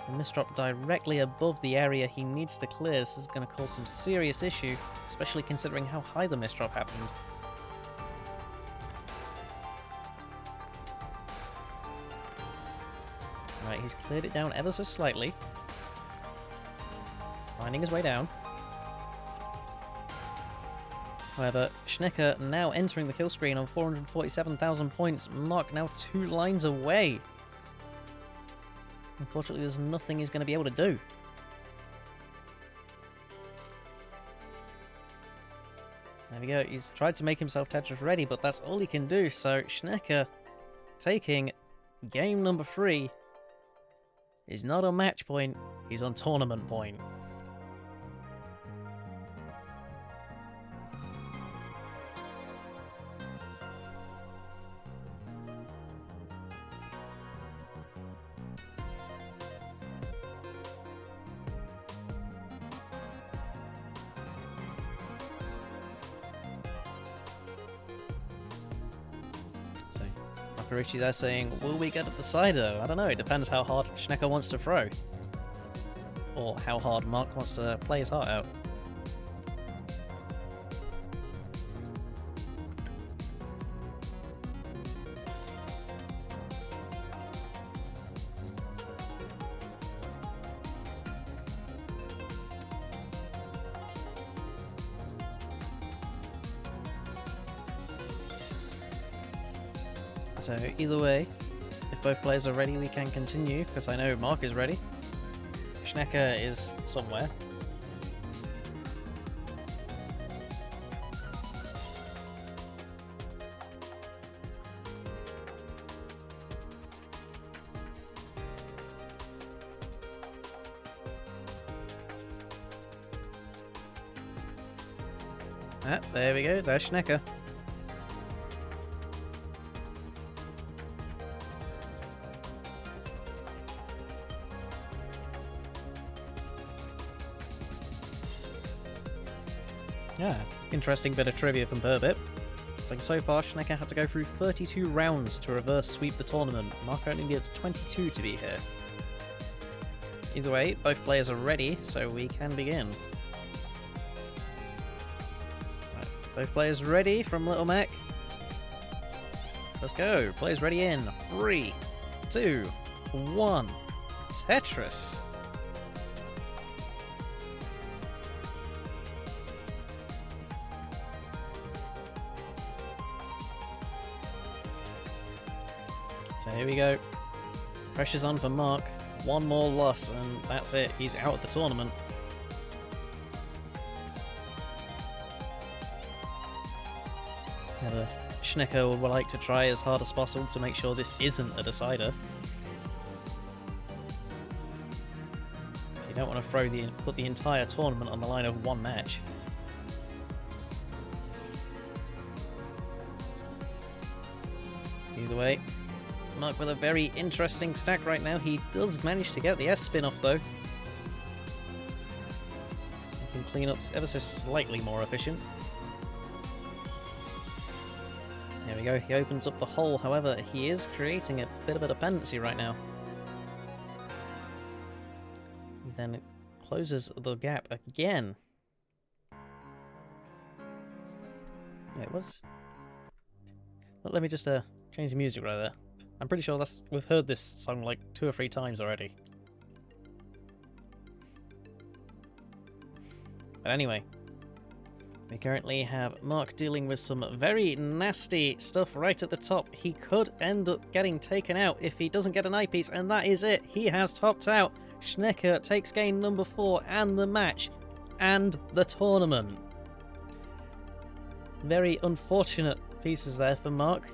The misdrop directly above the area he needs to clear. This is going to cause some serious issue, especially considering how high the misdrop happened. Right, he's cleared it down ever so slightly. Finding his way down. However, Schnecker now entering the kill screen on 447,000 points. Mark now 2 lines away. Unfortunately, there's nothing he's going to be able to do. There we go. He's tried to make himself Tetris ready, but that's all he can do. So Schnecker taking game number 3. He's not on match point, he's on tournament point. Richie there saying, will we get a decider? I don't know, it depends how hard Schnecker wants to throw. Or how hard Mark wants to play his heart out. So either way, if both players are ready, we can continue, because I know Mark is ready. Schnecker is somewhere. Ah, there we go, there's Schnecker. Yeah, interesting bit of trivia from Burbit. So far, Schnecker had to go through 32 rounds to reverse sweep the tournament. Mark only needed 22 to be here. Either way, both players are ready, so we can begin. Right, both players ready from Little Mac. Let's go. Players ready in 3, 2, 1. Tetris. So here we go. Pressure's on for Mark. One more loss, and that's it. He's out of the tournament. However, Schnecker would like to try as hard as possible to make sure this isn't a decider. You don't want to put the entire tournament on the line of one match. Either way, Mark with a very interesting stack right now. He does manage to get the S spin off though. Making cleanups ever so slightly more efficient. There we go, he opens up the hole, however, he is creating a bit of a dependency right now. He then closes the gap again. Yeah, it was... Well, let me just change the music right there. I'm pretty sure we've heard this song like 2 or 3 times already. But anyway, we currently have Mark dealing with some very nasty stuff right at the top. He could end up getting taken out if he doesn't get an eyepiece, and that is it. He has topped out. Schnecker takes game number 4 and the match and the tournament. Very unfortunate pieces there for Mark.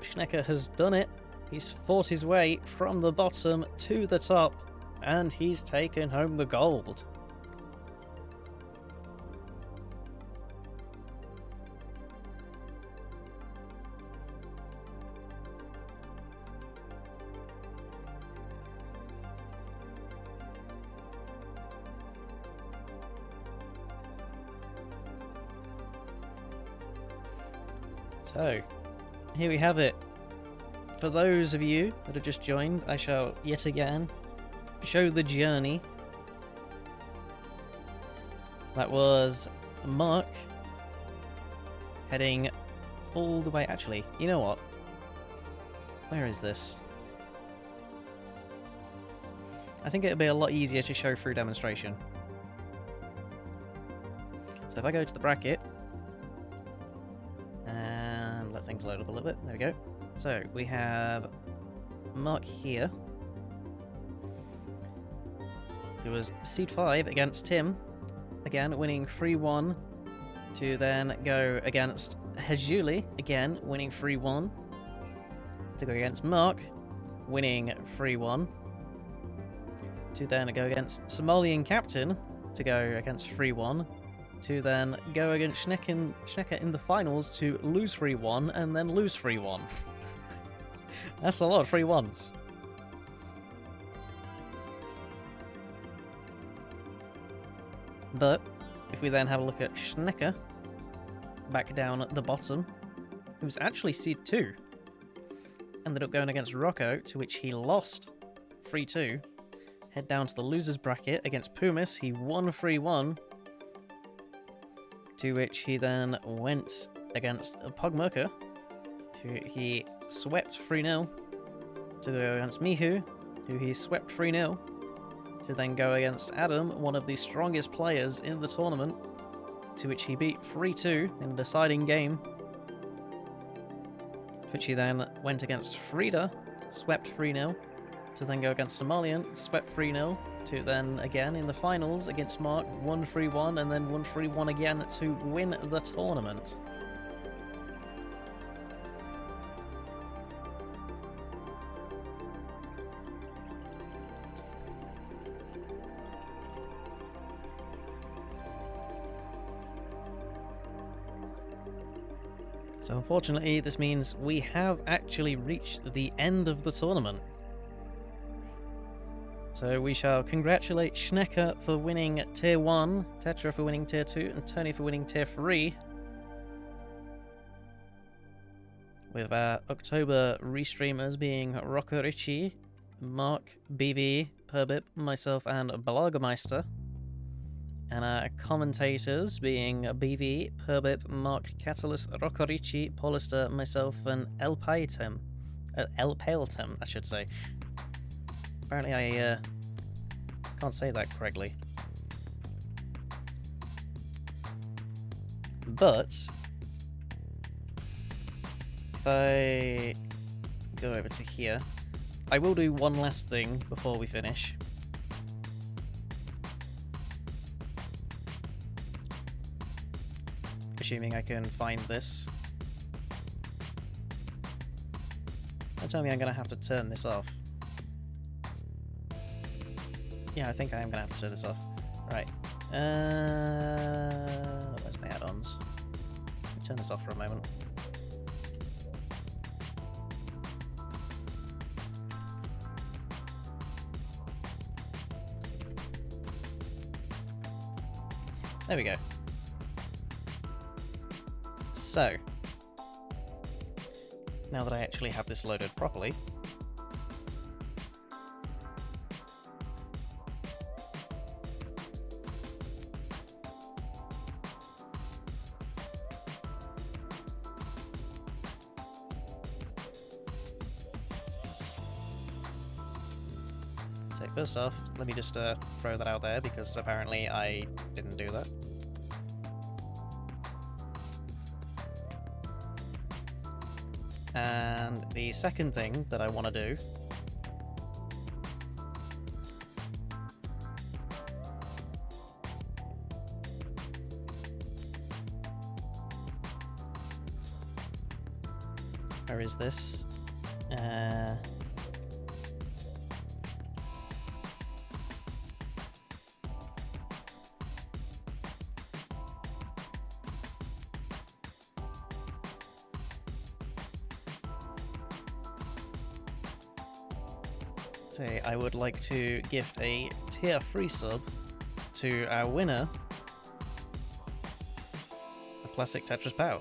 Schnecker has done it. He's fought his way from the bottom to the top, and he's taken home the gold. So, here we have it. For those of you that have just joined, I shall yet again show the journey. That was Mark heading all the way... Actually, you know what? Where is this? I think it would be a lot easier to show through demonstration. So if I go to the bracket, and let things load up a little bit, there we go. So we have Mark here, who was seed 5 against Tim, again winning 3-1, to then go against Hejuli, again winning 3-1, to go against Mark, winning 3-1, to then go against Somalian Captain, to go against 3-1, to then go against Schnecker in the finals to lose 3-1 and then lose 3-1. That's a lot of 3-1s. But if we then have a look at Schnecker, back down at the bottom, who's actually seed 2, ended up going against Rocco, to which he lost 3-2. Head down to the losers bracket against Pumis, he won 3-1. To which he then went against Pogmerka, who he swept 3-0, to go against Mihu, who he swept 3-0, to then go against Adam, one of the strongest players in the tournament, to which he beat 3-2 in a deciding game, which he then went against Frida, swept 3-0, to then go against Somalian, swept 3-0, to then again in the finals against Mark, won 3-1, and then won 3-1 again to win the tournament. So unfortunately, this means we have actually reached the end of the tournament. So we shall congratulate Schnecker for winning Tier 1, Tetra for winning Tier 2, and Tony for winning Tier 3. With our October restreamers being Rocco Ricci, Mark, BV, Perbip, myself, and Balagermeister. And our commentators being BV, Perbip, Mark, Catalyst, Rocco Ricci, Polister, myself, and El Paletem, I should say. Apparently I can't say that correctly. But if I go over to here, I will do one last thing before we finish. Assuming I can find this. Don't tell me I'm going to have to turn this off. Yeah, I think I am going to have to turn this off. Right. Where's my add-ons? Let me turn this off for a moment. There we go. So, now that I actually have this loaded properly, so first off, let me just throw that out there because apparently I didn't do that. And the second thing that I want to do where is this? I would like to gift a tier 3 sub to our winner of Classic Tetris PAL.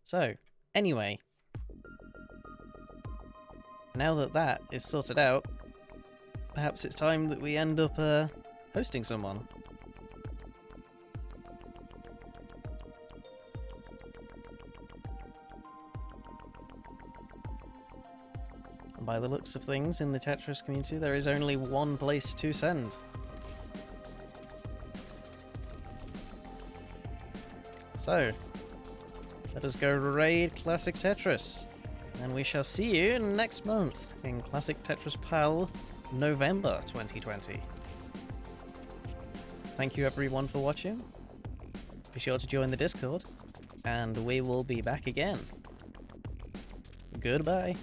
So, anyway, now that that is sorted out, perhaps it's time that we end up hosting someone. And by the looks of things in the Tetris community, there is only one place to send. So, let us go raid Classic Tetris, and we shall see you next month in Classic Tetris PAL November 2020. Thank you everyone for watching. Be sure to join the Discord, and we will be back again. Goodbye.